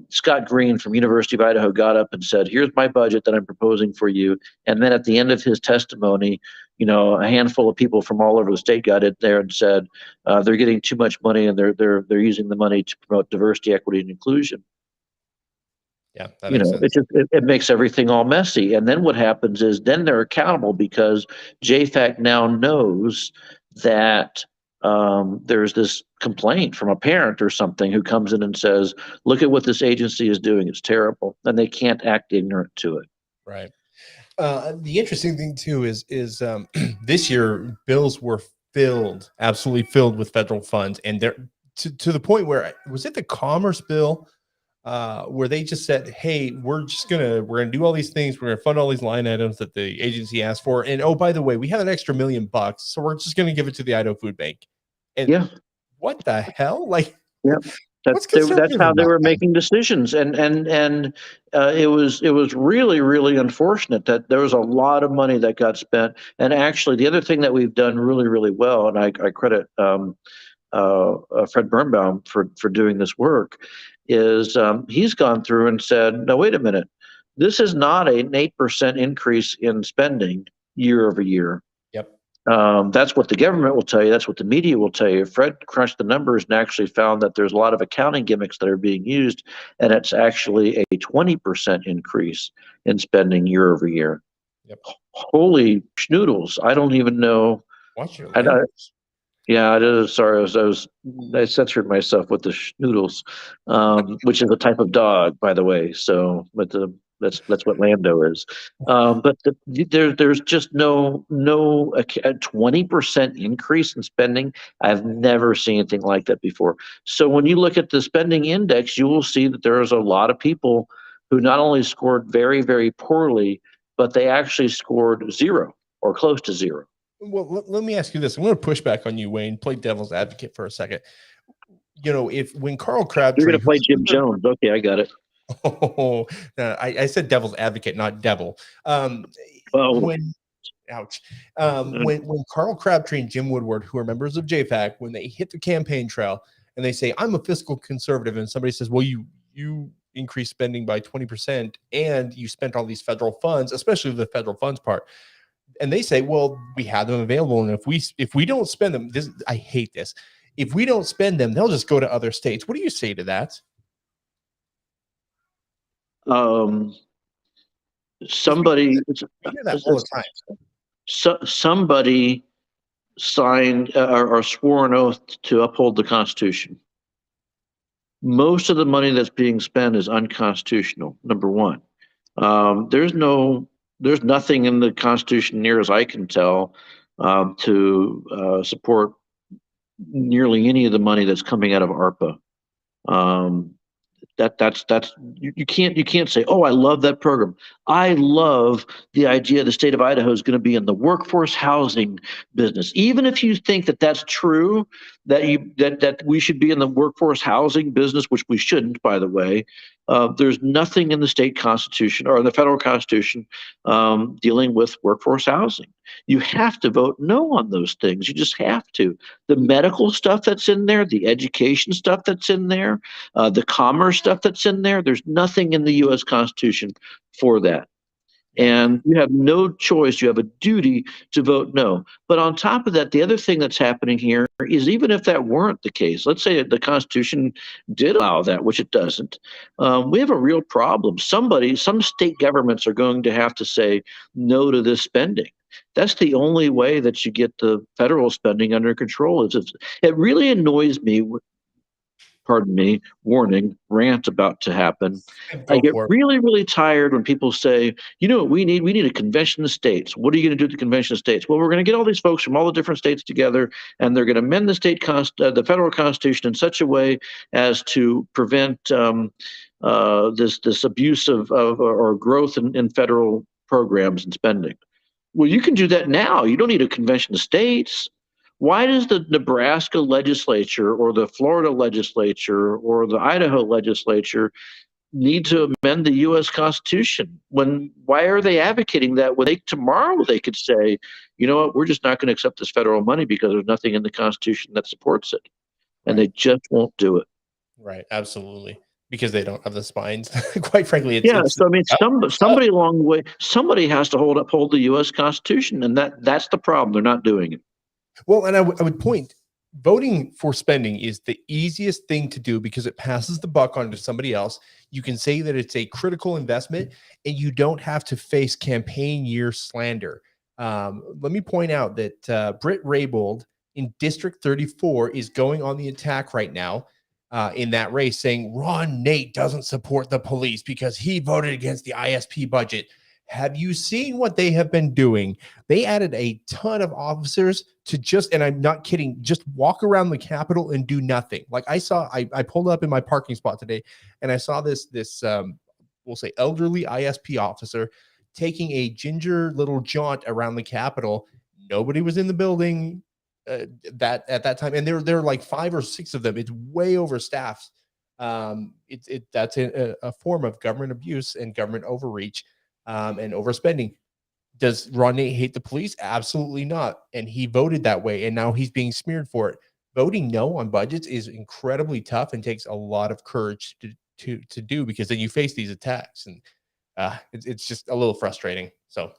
Scott Green from University of Idaho got up and said, here's my budget that I'm proposing for you. And then at the end of his testimony, a handful of people from all over the state got in there and said, they're getting too much money and they're using the money to promote diversity, equity, and inclusion. Yeah, that makes sense. It makes everything all messy. And then what happens is, then they're accountable, because JFAC now knows that there's this complaint from a parent or something who comes in and says, look at what this agency is doing, it's terrible, and they can't act ignorant to it. Right. The interesting thing too is this year bills were absolutely filled with federal funds, and they're to the point where, was it the Commerce bill where they just said, hey, we're gonna do all these things, we're gonna fund all these line items that the agency asked for, and oh, by the way, we have an extra $1 million, so we're just gonna give it to the Idaho Food Bank. And yeah, what the hell? Like, yeah, that's how they were making decisions, and it was really, really unfortunate that there was a lot of money that got spent. And actually, the other thing that we've done really, really well, and I credit Fred Birnbaum for doing this work, is he's gone through and said, no, wait a minute, this is not an 8% increase in spending year over year. Yep. That's what the government will tell you. That's what the media will tell you. Fred crunched the numbers and actually found that there's a lot of accounting gimmicks that are being used, and it's actually a 20% increase in spending year over year. Yep. Holy schnoodles! I don't even know. Watch your I, language. yeah, I did. Sorry, I censored myself with the schnoodles, which is a type of dog, by the way. So, but that's what Lando is. But there's just no a 20% increase in spending. I've never seen anything like that before. So when you look at the spending index, you will see that there's a lot of people who not only scored very, very poorly, but they actually scored zero or close to zero. Well, let me ask you this. I'm going to push back on you, Wayne. Play devil's advocate for a second. You know, if when Carl You're going Crabtree, to play Jim Jones. Okay, I got it. oh, I said devil's advocate, not devil. Well, When ouch, when Carl Crabtree and Jim Woodward, who are members of JFAC, when they hit the campaign trail and they say, "I'm a fiscal conservative," and somebody says, "Well, you increased spending by 20% and you spent all these federal funds, especially the federal funds part." And they say, well, we have them available, and if we don't spend them, this I hate this. If we don't spend them, they'll just go to other states. What do you say to that? Somebody, We hear that all the time. somebody signed or swore an oath to uphold the Constitution. Most of the money that's being spent is unconstitutional. Number one, there's nothing in the Constitution, near as I can tell, to support nearly any of the money that's coming out of ARPA. That's you can't say, oh, I love that program. I love the idea the state of Idaho is going to be in the workforce housing business. Even if you think that that's true, that we should be in the workforce housing business, which we shouldn't, by the way. There's nothing in the state constitution or the federal constitution dealing with workforce housing. You have to vote no on those things. You just have to. The medical stuff that's in there, the education stuff that's in there, the commerce stuff that's in there, there's nothing in the U.S. Constitution for that. And you have no choice. You have a duty to vote no. But on top of that, the other thing that's happening here is even if that weren't the case, let's say the Constitution did allow that, which it doesn't, we have a real problem. Some state governments are going to have to say no to this spending. That's the only way that you get the federal spending under control. It really annoys me. Pardon me, warning, rant about to happen. I get really, really tired when people say, you know what we need? We need a convention of states. What are you going to do at the convention of states? Well, we're going to get all these folks from all the different states together, and they're going to amend the federal constitution in such a way as to prevent this abuse or growth in federal programs and spending. Well, you can do that now. You don't need a convention of states. Why does the Nebraska legislature or the Florida legislature or the Idaho legislature need to amend the U.S. Constitution? Why are they advocating that when tomorrow they could say, you know what, we're just not going to accept this federal money because there's nothing in the Constitution that supports it, and they just won't do it. Right, absolutely, because they don't have the spines. Quite frankly, So I mean, somebody along the way, somebody has to uphold the U.S. Constitution, and that's the problem. They're not doing it. Well, and I would point, voting for spending is the easiest thing to do because it passes the buck on to somebody else. You can say that it's a critical investment and you don't have to face campaign year slander. Let me point out that Britt Raybould in District 34 is going on the attack right now in that race, saying Ron Nate doesn't support the police because he voted against the ISP budget. Have you seen what they have been doing? They added a ton of officers to and I'm not kidding, just walk around the Capitol and do nothing. Like I pulled up in my parking spot today and I saw this we'll say elderly ISP officer taking a ginger little jaunt around the Capitol. Nobody was in the building that at that time. And there are like 5 or 6 of them. It's way overstaffed. That's a form of government abuse and government overreach. And overspending. Does Ron Nate hate the police? Absolutely not. And he voted that way, and now he's being smeared for it. Voting no on budgets is incredibly tough and takes a lot of courage to do, because then you face these attacks, and it's just a little frustrating. So,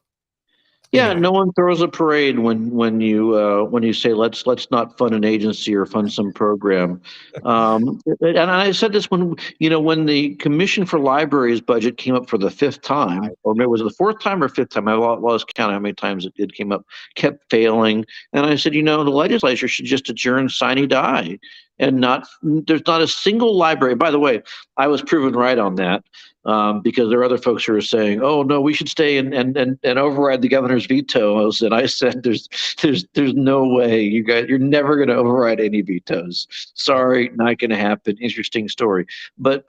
Yeah, Anyway, no one throws a parade when you say let's not fund an agency or fund some program. And I said this when the Commission for Libraries budget came up for the fifth time, or maybe it was the fourth time or fifth time. I lost count how many times it came up, kept failing. And I said, the legislature should just adjourn, sine die, and not. There's not a single library. By the way, I was proven right on that. Because there are other folks who are saying, "Oh no, we should stay and override the governor's vetoes." And I said, "There's no way you're never going to override any vetoes. Sorry, not going to happen." Interesting story, but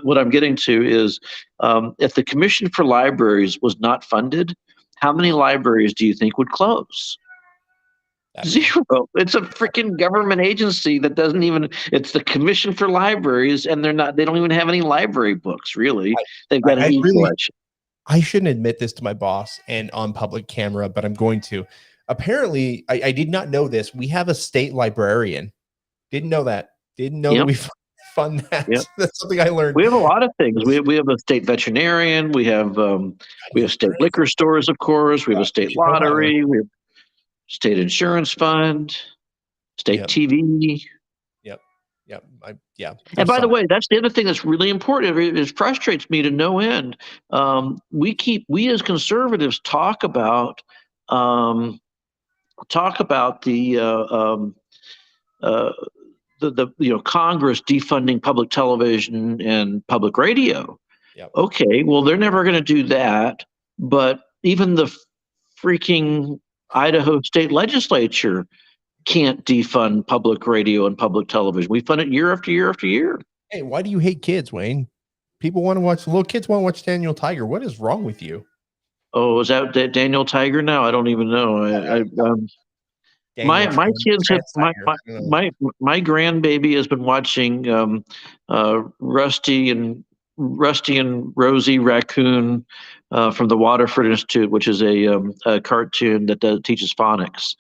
what I'm getting to is, if the Commission for Libraries was not funded, how many libraries do you think would close? Zero. It's a freaking government agency that doesn't even. It's the Commission for Libraries, and they don't even have any library books. Really, they've got an e-collection. I shouldn't admit this to my boss and on public camera, but I'm going to. Apparently, I did not know this. We have a state librarian. Didn't know that. Didn't know that we fund that. Yep. That's something I learned. We have a lot of things. We have a state veterinarian. We have state liquor stores, of course. We have a state lottery. We have state insurance fund, state TV. And by the way, that's the other thing that's really important. It frustrates me to no end. We as conservatives talk about the Congress defunding public television and public radio. Yep. Okay, well, they're never going to do that. But even the freaking Idaho state legislature can't defund public radio and public television. We fund it year after year after year. Hey, why do you hate kids, Wayne? People want to watch, little kids want to watch Daniel Tiger. What is wrong with you? Oh, is that Daniel Tiger now? I don't even know. My kids have my grandbaby has been watching Rusty and Rosie Raccoon from the Waterford Institute, which is a cartoon that teaches phonics.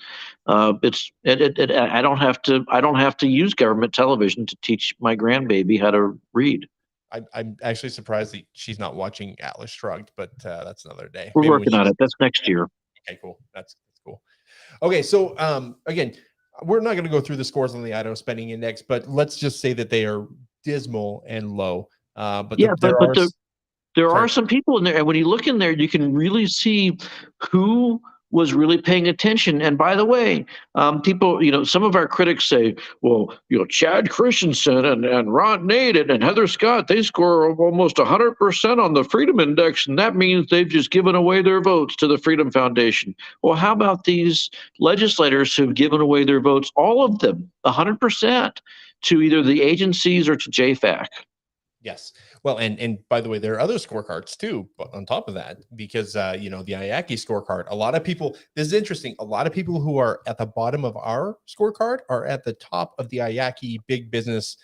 I don't have to use government television to teach my grandbaby how to read. I'm actually surprised that she's not watching Atlas Shrugged, but that's another day. We're working on it. That's next year. Okay, cool. That's cool. Okay, so again, we're not going to go through the scores on the Idaho Spending Index, but let's just say that they are dismal and low. There are some people in there, and when you look in there, you can really see who was really paying attention. And by the way, people, some of our critics say, well, Chad Christensen and Ron Nate and Heather Scott, they score almost 100% on the Freedom Index, and that means they've just given away their votes to the Freedom Foundation. Well, how about these legislators who've given away their votes, all of them, 100%, to either the agencies or to JFAC? Yes. Well, and by the way, there are other scorecards too, but on top of that, because the IACI scorecard, a lot of people, this is interesting. A lot of people who are at the bottom of our scorecard are at the top of the IACI Big Business,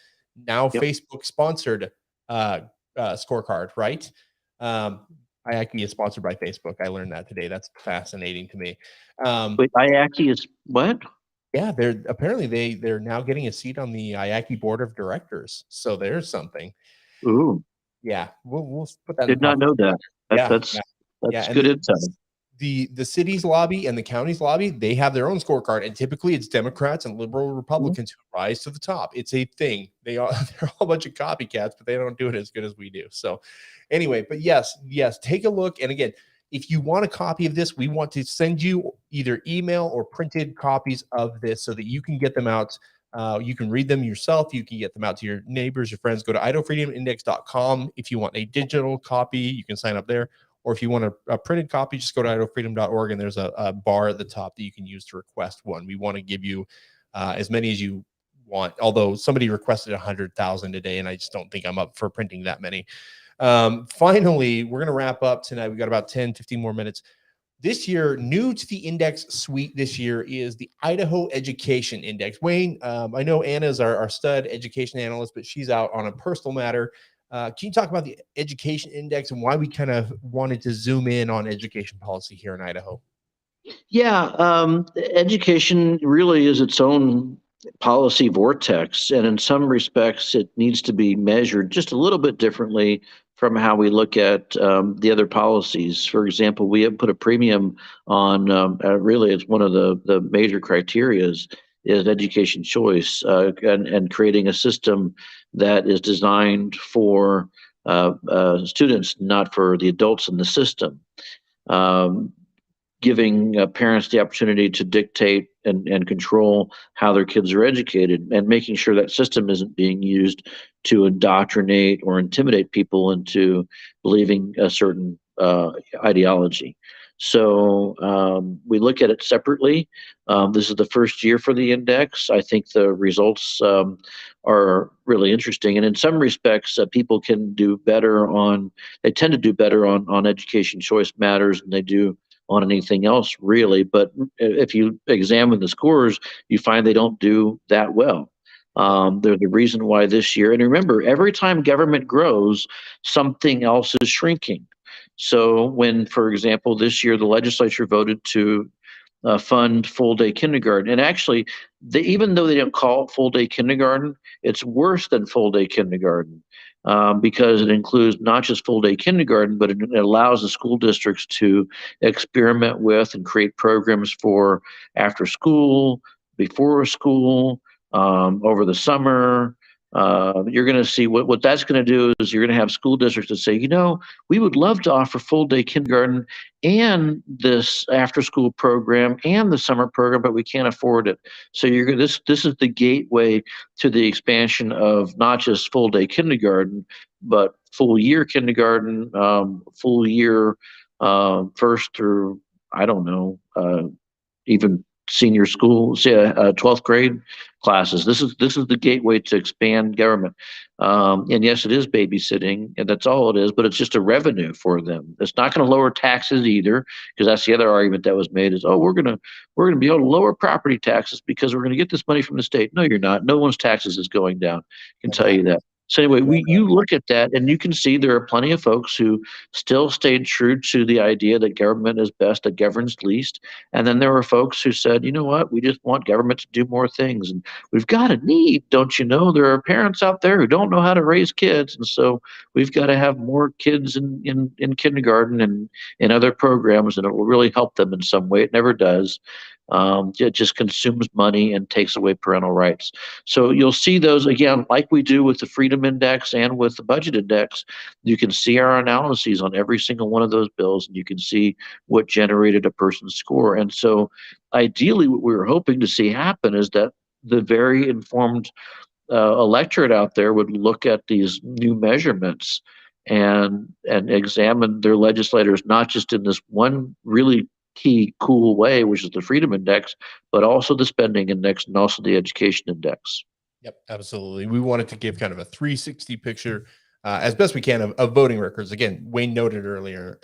now Facebook sponsored scorecard, right? IACI is sponsored by Facebook. I learned that today. That's fascinating to me. Wait, IACI is what? Yeah, they're now getting a seat on the IACI board of directors. So there's something. Ooh. Yeah, we'll put that. Did not know that. That's good insight. The city's lobby and the county's lobby, they have their own scorecard, and typically it's Democrats and liberal Republicans who rise to the top. It's a thing. They're all a bunch of copycats, but they don't do it as good as we do. So anyway, but yes, take a look. And again, if you want a copy of this, we want to send you either email or printed copies of this so that you can get them out. You can read them yourself. You can get them out to your neighbors, your friends. Go to idahofreedomindex.com. If you want a digital copy, you can sign up there. Or if you want a printed copy, just go to idahofreedom.org, and there's a bar at the top that you can use to request one. We want to give you as many as you want, although somebody requested 100,000 today, and I just don't think I'm up for printing that many. Finally, we're going to wrap up tonight. We've got about 10, 15 more minutes. This year, new to the index suite this year is the Idaho Education Index. Wayne, I know Anna's our stud education analyst, but she's out on a personal matter. Can you talk about the Education Index and why we kind of wanted to zoom in on education policy here in Idaho? Yeah, education really is its own policy vortex, and in some respects, it needs to be measured just a little bit differently from how we look at the other policies. For example, we have put a premium on really it's one of the major criterias is education choice and creating a system that is designed for students, not for the adults in the system. Um, Giving parents the opportunity to dictate and control how their kids are educated and making sure that system isn't being used to indoctrinate or intimidate people into believing a certain ideology. So we look at it separately. This is the first year for the index. I think the results are really interesting. And in some respects, people can do better they tend to do better on education choice matters than they do on anything else really. But if you examine the scores, you find they don't do that well. They're the reason why this year, and remember, every time government grows, something else is shrinking. So when, for example, this year the legislature voted to fund full day kindergarten. And actually, even though they don't call it full day kindergarten, it's worse than full day kindergarten because it includes not just full day kindergarten, but it allows the school districts to experiment with and create programs for after school, before school, over the summer. You're going to see what that's going to do is you're going to have school districts that say, we would love to offer full day kindergarten and this after school program and the summer program, but we can't afford it. So this is the gateway to the expansion of not just full day kindergarten, but full year kindergarten, full year first through, I don't know, even senior school, 12th grade classes. This is the gateway to expand government. And yes, it is babysitting, and that's all it is, but it's just a revenue for them. It's not going to lower taxes either, because that's the other argument that was made is, we're gonna be able to lower property taxes because we're going to get this money from the state. No, you're not. No one's taxes is going down. I can tell you that. So anyway, you look at that and you can see there are plenty of folks who still stayed true to the idea that government is best, that governs least. And then there were folks who said, you know what, we just want government to do more things. And we've got a need, don't you know? There are parents out there who don't know how to raise kids. And so we've got to have more kids in kindergarten and in other programs, and it will really help them in some way. It never does. It just consumes money and takes away parental rights. So you'll see those again, like we do with the Freedom Index and with the Budget Index. You can see our analyses on every single one of those bills, and you can see what generated a person's score. And so ideally, what we were hoping to see happen is that the very informed electorate out there would look at these new measurements and examine their legislators, not just in this one really key cool way, which is the Freedom Index, but also the Spending Index and also the Education Index. Yep, absolutely. We wanted to give kind of a 360 picture as best we can of voting records. Again, Wayne noted earlier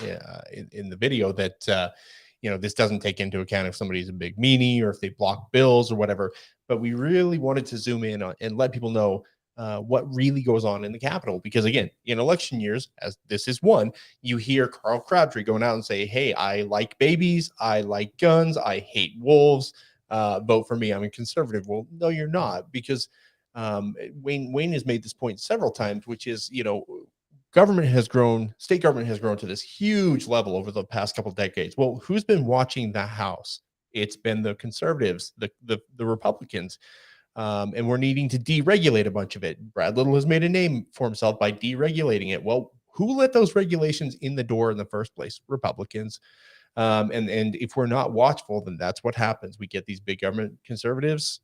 in the video that this doesn't take into account if somebody's a big meanie or if they block bills or whatever. But we really wanted to zoom in on and let people know what really goes on in the Capitol. Because again, in election years, as this is one, you hear Carl Crabtree going out and say, hey, I like babies, I like guns, I hate wolves, vote for me, I'm a conservative. Well, no, you're not, because Wayne has made this point several times, which is, government has grown, state government has grown to this huge level over the past couple of decades. Well, who's been watching the House? It's been the conservatives, the Republicans. And we're needing to deregulate a bunch of it. Brad Little has made a name for himself by deregulating it. Well, who let those regulations in the door in the first place? Republicans. And if we're not watchful, then that's what happens. We get these big government conservatives,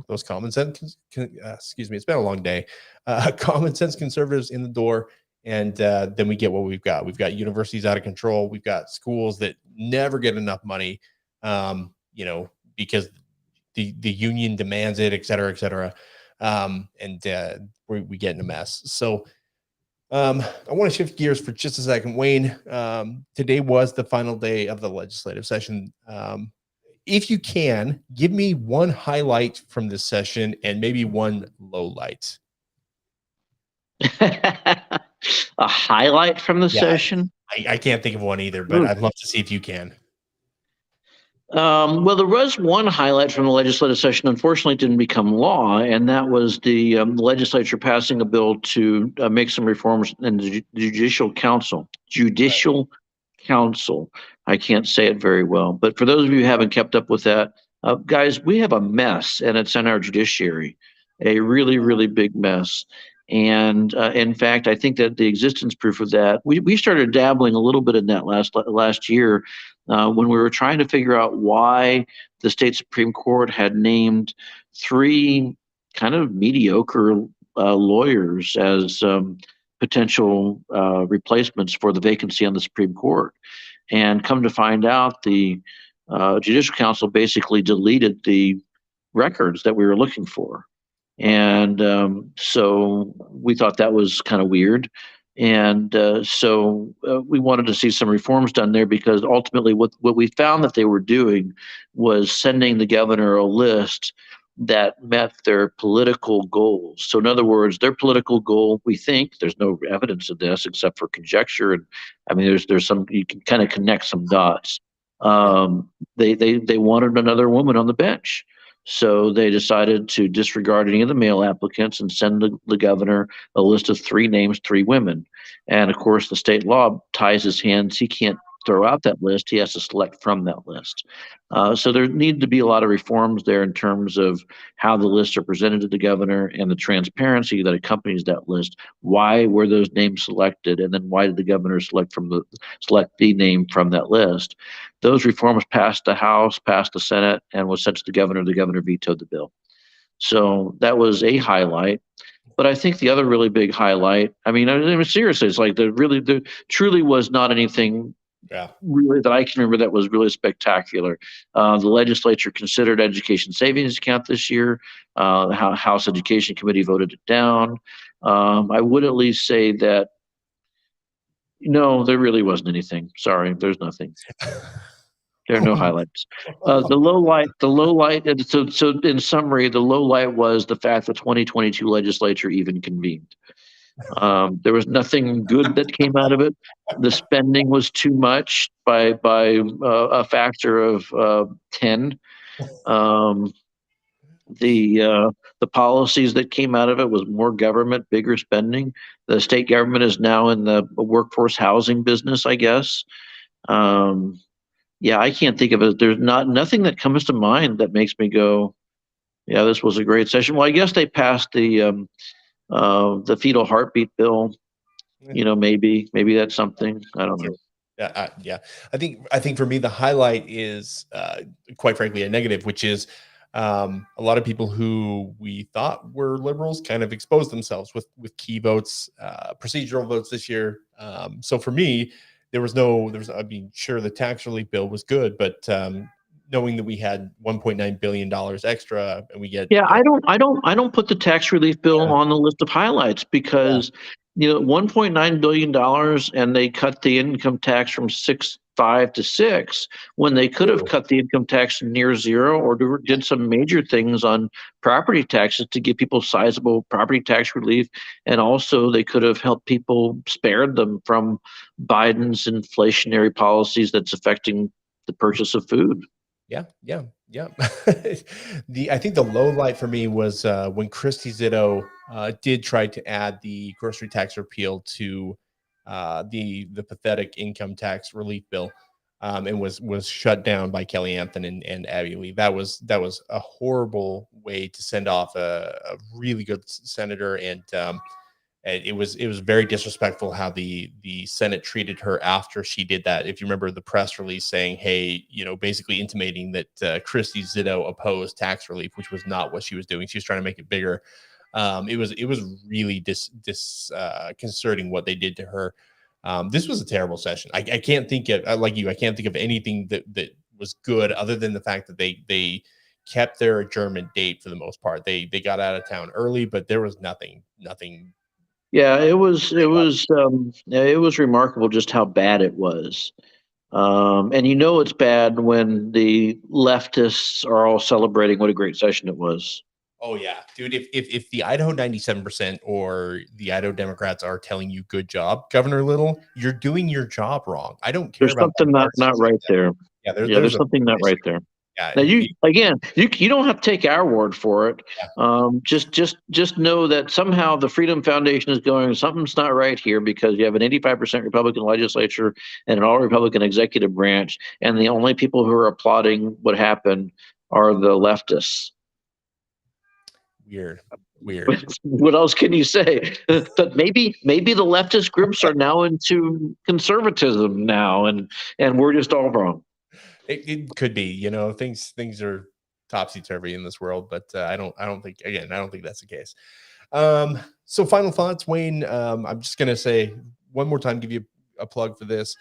those common sense, excuse me, it's been a long day, common sense conservatives in the door. And then we get what we've got. We've got universities out of control. We've got schools that never get enough money, because the union demands it, et cetera, et cetera. And we get in a mess. So I want to shift gears for just a second. Wayne, today was the final day of the legislative session. If you can, give me one highlight from this session and maybe one low light. A highlight from the session? I can't think of one either, but I'd love to see if you can. Well, there was one highlight from the legislative session. Unfortunately, it didn't become law, and that was the legislature passing a bill to make some reforms in the judicial council. Judicial council. I can't say it very well, but for those of you who haven't kept up with that, guys, we have a mess, and it's in our judiciary, a really, really big mess. And in fact, I think that the existence proof of that, we started dabbling a little bit in that last year when we were trying to figure out why the state Supreme Court had named three kind of mediocre lawyers as potential replacements for the vacancy on the Supreme Court. And come to find out, the Judicial Council basically deleted the records that we were looking for. And so we thought that was kind of weird. And so we wanted to see some reforms done there, because ultimately what we found that they were doing was sending the governor a list that met their political goals. So in other words, their political goal, we think, there's no evidence of this except for conjecture. And I mean, there's some, you can kind of connect some dots. They wanted another woman on the bench. So they decided to disregard any of the male applicants and send the governor a list of three names, three women. And of course, the state law ties his hands. He can't throw out that list. He has to select from that list. So there need to be a lot of reforms there in terms of how the lists are presented to the governor and the transparency that accompanies that list. Why were those names selected? And then why did the governor select the name from that list? Those reforms passed the House, passed the Senate, and was sent to the governor. The governor vetoed the bill. So that was a highlight. But I think the other really big highlight, I mean, seriously, it's like there truly was not anything really that I can remember that was really spectacular. The legislature considered education savings account this year. The House Education Committee voted it down. I would at least say that, no, there really wasn't anything. Sorry, there's nothing. There are no highlights. The low light, so in summary, the low light was the fact the 2022 legislature even convened. There was nothing good that came out of it. The spending was too much by a factor of 10. The policies that came out of it was more government, bigger spending. The state government is now in the workforce housing business, I guess. Yeah, I can't think of it. There's nothing that comes to mind that makes me go, yeah, this was a great session. Well, I guess they passed the fetal heartbeat bill. You know, maybe that's something. I don't know. Yeah. I think for me, the highlight is, quite frankly, a negative, which is a lot of people who we thought were liberals kind of exposed themselves with key votes, procedural votes this year. So for me, I mean, sure, the tax relief bill was good, but knowing that we had $1.9 billion extra and we get, I don't put the tax relief bill on the list of highlights because, $1.9 billion, and they cut the income tax from 6.5 to 6 when they could have cut the income tax near zero or did some major things on property taxes to give people sizable property tax relief. And also they could have helped people, spared them from Biden's inflationary policies that's affecting the purchase of food. Yeah. I think the low light for me was when Christy Zitto did try to add the grocery tax repeal to the pathetic income tax relief bill, and was shut down by Kelly Anthony and Abby Lee. That was a horrible way to send off a really good senator, and it was very disrespectful how the Senate treated her after she did that. If you remember the press release saying, hey, basically intimating that Christy Zitto opposed tax relief, which was not what she was doing. She was trying to make it bigger. It was really disconcerting what they did to her. This was a terrible session. I can't think of, like you, I can't think of anything that was good other than the fact that they kept their adjournment date for the most part. They got out of town early, but there was nothing. Yeah, it was remarkable just how bad it was. And it's bad when the leftists are all celebrating what a great session it was. Oh yeah, dude, if the Idaho 97% or the Idaho Democrats are telling you good job, Governor Little, you're doing your job wrong. I don't care There's about something not right there. Yeah, There's there's a something not right there. yeah, Now you don't have to take our word for it. Just know that somehow the Freedom Foundation is going, something's not right here, because you have an 85% Republican legislature and an all Republican executive branch, and the only people who are applauding what happened are the leftists. weird. What else can you say? But maybe the leftist groups are now into conservatism now, and we're just all wrong. It could be, things are topsy-turvy in this world, but I don't think that's the case. So final thoughts, Wayne. I'm just gonna say one more time, give you a plug for this.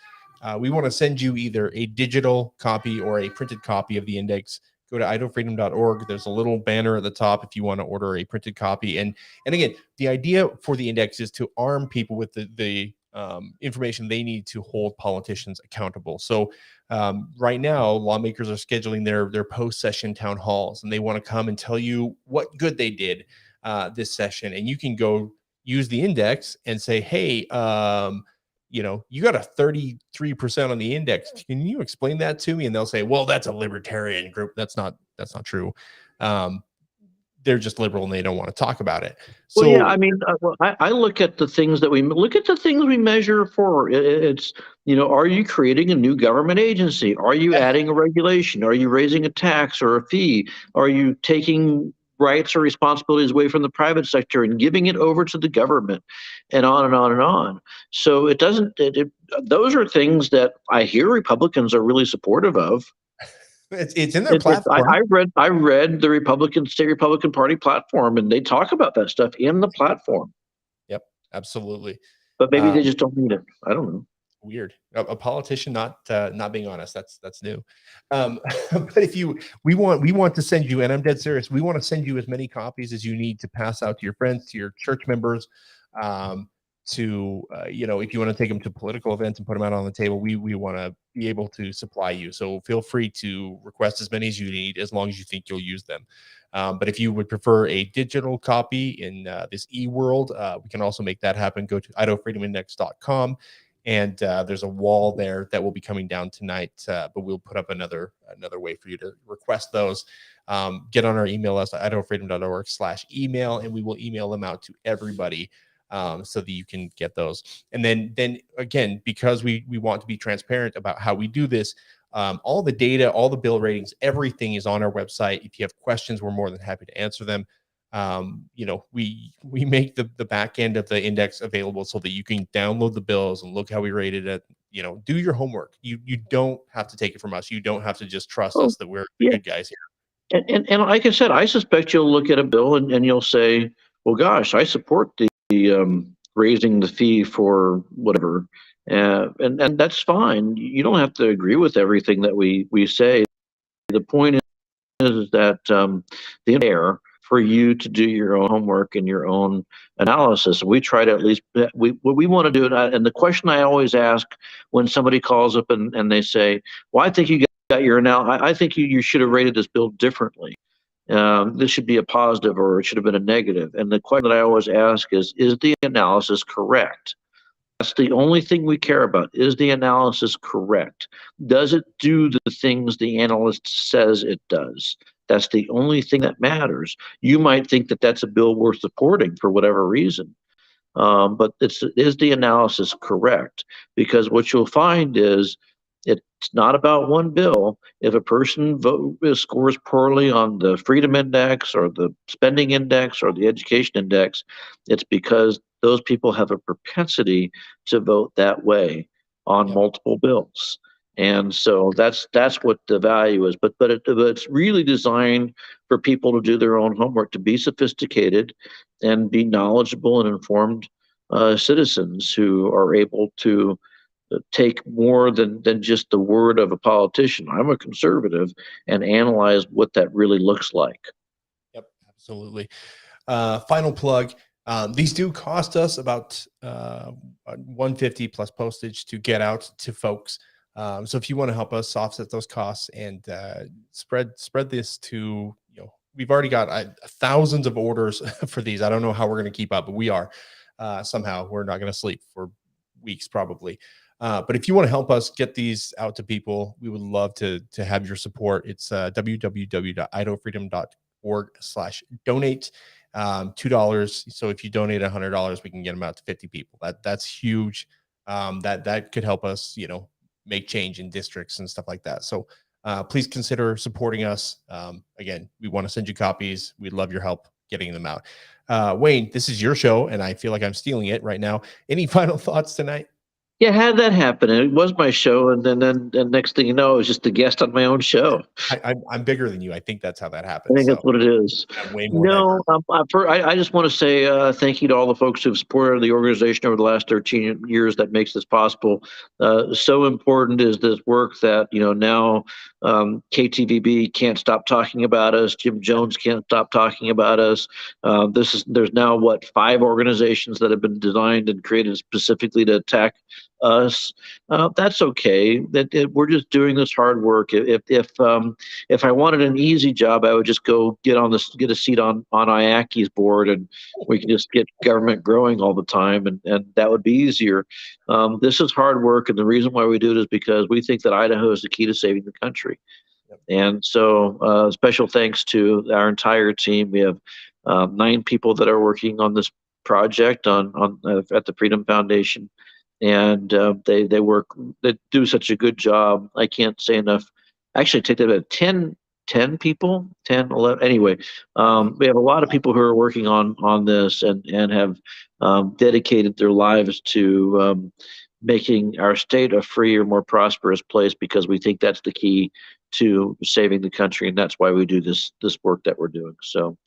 We want to send you either a digital copy or a printed copy of the index. Go to idofreedom.org. There's a little banner at the top if you want to order a printed copy. And again, the idea for the index is to arm people with the information they need to hold politicians accountable. So right now, lawmakers are scheduling their post-session town halls, and they want to come and tell you what good they did this session. And you can go use the index and say, hey, you got a 33% on the index. Can you explain that to me? And they'll say, well, that's a libertarian group. That's not true. They're just liberal and they don't want to talk about it. So, well, yeah, I mean, I look at the things we measure for. It's, are you creating a new government agency? Are you adding a regulation? Are you raising a tax or a fee? Are you taking rights or responsibilities away from the private sector and giving it over to the government, and on and on and on? So it doesn't. Those are things that I hear Republicans are really supportive of. It's in their platform. I read the state Republican Party platform, and they talk about that stuff in the platform. Yep, absolutely. But maybe they just don't need it. I don't know. Weird. A politician not being honest. That's new. But we want to send you, and I'm dead serious, we want to send you as many copies as you need to pass out to your friends, to your church members, if you want to take them to political events and put them out on the table, we want to be able to supply you. So feel free to request as many as you need, as long as you think you'll use them. But if you would prefer a digital copy in this e-world, we can also make that happen. Go to idofreedomindex.com. And there's a wall there that will be coming down tonight, but we'll put up another way for you to request those. Get on our email list at idofreedom.org/email, and we will email them out to everybody so that you can get those. And then again, because we want to be transparent about how we do this, all the data, all the bill ratings, everything is on our website. If you have questions, we're more than happy to answer them. We make the back end of the index available so that you can download the bills and look how we rated it. Do your homework. You don't have to take it from us. You don't have to just trust us that we're good guys here. And like I said, I suspect you'll look at a bill and you'll say, well, gosh, I support the raising the fee for whatever. And that's fine. You don't have to agree with everything that we say. The point is that the air for you to do your own homework and your own analysis. We try to at least, what we want to do, and the question I always ask when somebody calls up and they say, well, I think you got your analysis, I think you should have rated this bill differently. This should be a positive, or it should have been a negative. And the question that I always ask is the analysis correct? That's the only thing we care about. Is the analysis correct? Does it do the things the analyst says it does? That's the only thing that matters. You might think that that's a bill worth supporting for whatever reason. But is the analysis correct? Because what you'll find is it's not about one bill. If a person scores poorly on the Freedom Index or the Spending Index or the Education Index, it's because those people have a propensity to vote that way on multiple bills. And so that's what the value is. But it's really designed for people to do their own homework, to be sophisticated and be knowledgeable and informed citizens who are able to take more than just the word of a politician. I'm a conservative, and analyze what that really looks like. Yep, absolutely. Final plug. These do cost us about $150 plus postage to get out to folks. So if you want to help us offset those costs and spread this to, we've already got thousands of orders for these. I don't know how we're going to keep up, but we are. Somehow we're not going to sleep for weeks probably. But if you want to help us get these out to people, we would love to have your support. It's www.idahofreedom.org/donate. $2. So if you donate $100, we can get them out to 50 people. That's huge. That could help us, make change in districts and stuff like that. So please consider supporting us. Again, we want to send you copies. We'd love your help getting them out. Wayne, this is your show, and I feel like I'm stealing it right now. Any final thoughts tonight? Yeah, had that happen. It was my show, and then next thing you know, I was just a guest on my own show. I'm bigger than you. I think that's how that I happens. think So that's what it is. I'm way more diverse. No, I just want to say thank you to all the folks who've supported the organization over the last 13 years that makes this possible. So important is this work that, now KTVB can't stop talking about us. Jim Jones can't stop talking about us. There's now, 5 organizations that have been designed and created specifically to attack us. That's okay. We're just doing this hard work. If I wanted an easy job, I would just go get a seat on IACI's board, and we can just get government growing all the time, and that would be easier. This is hard work, and the reason why we do it is because we think that Idaho is the key to saving the country. And so, special thanks to our entire team. We have 9 people that are working on this project at the Freedom Foundation, and they do such a good job. I can't say enough. Actually, take that about 10 people, 10, 11. Anyway, we have a lot of people who are working on this and have dedicated their lives to making our state a freer, more prosperous place, because we think that's the key to saving the country, and that's why we do this work that we're doing. So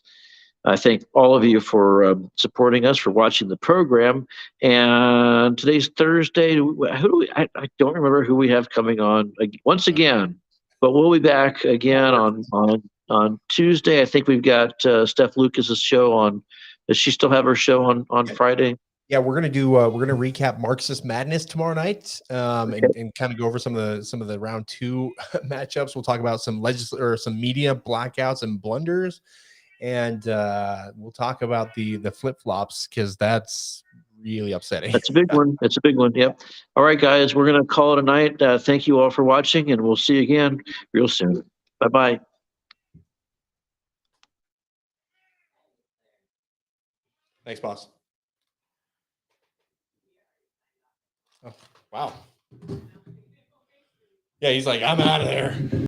I thank all of you for supporting us, for watching the program. And today's Thursday. I don't remember who we have coming on once again, but we'll be back again on Tuesday. I think we've got Steph Lucas's show on. Does she still have her show on Friday? Yeah, we're gonna recap Marxist Madness tomorrow night, and kind of go over some of the round 2 matchups. We'll talk about some some media blackouts and blunders, and we'll talk about the flip flops, because that's really upsetting. That's a big one. That's a big one. Yep. All right, guys, we're gonna call it a night. Thank you all for watching, and we'll see you again real soon. Bye bye. Thanks, boss. Oh, wow. Yeah, he's like, I'm out of there.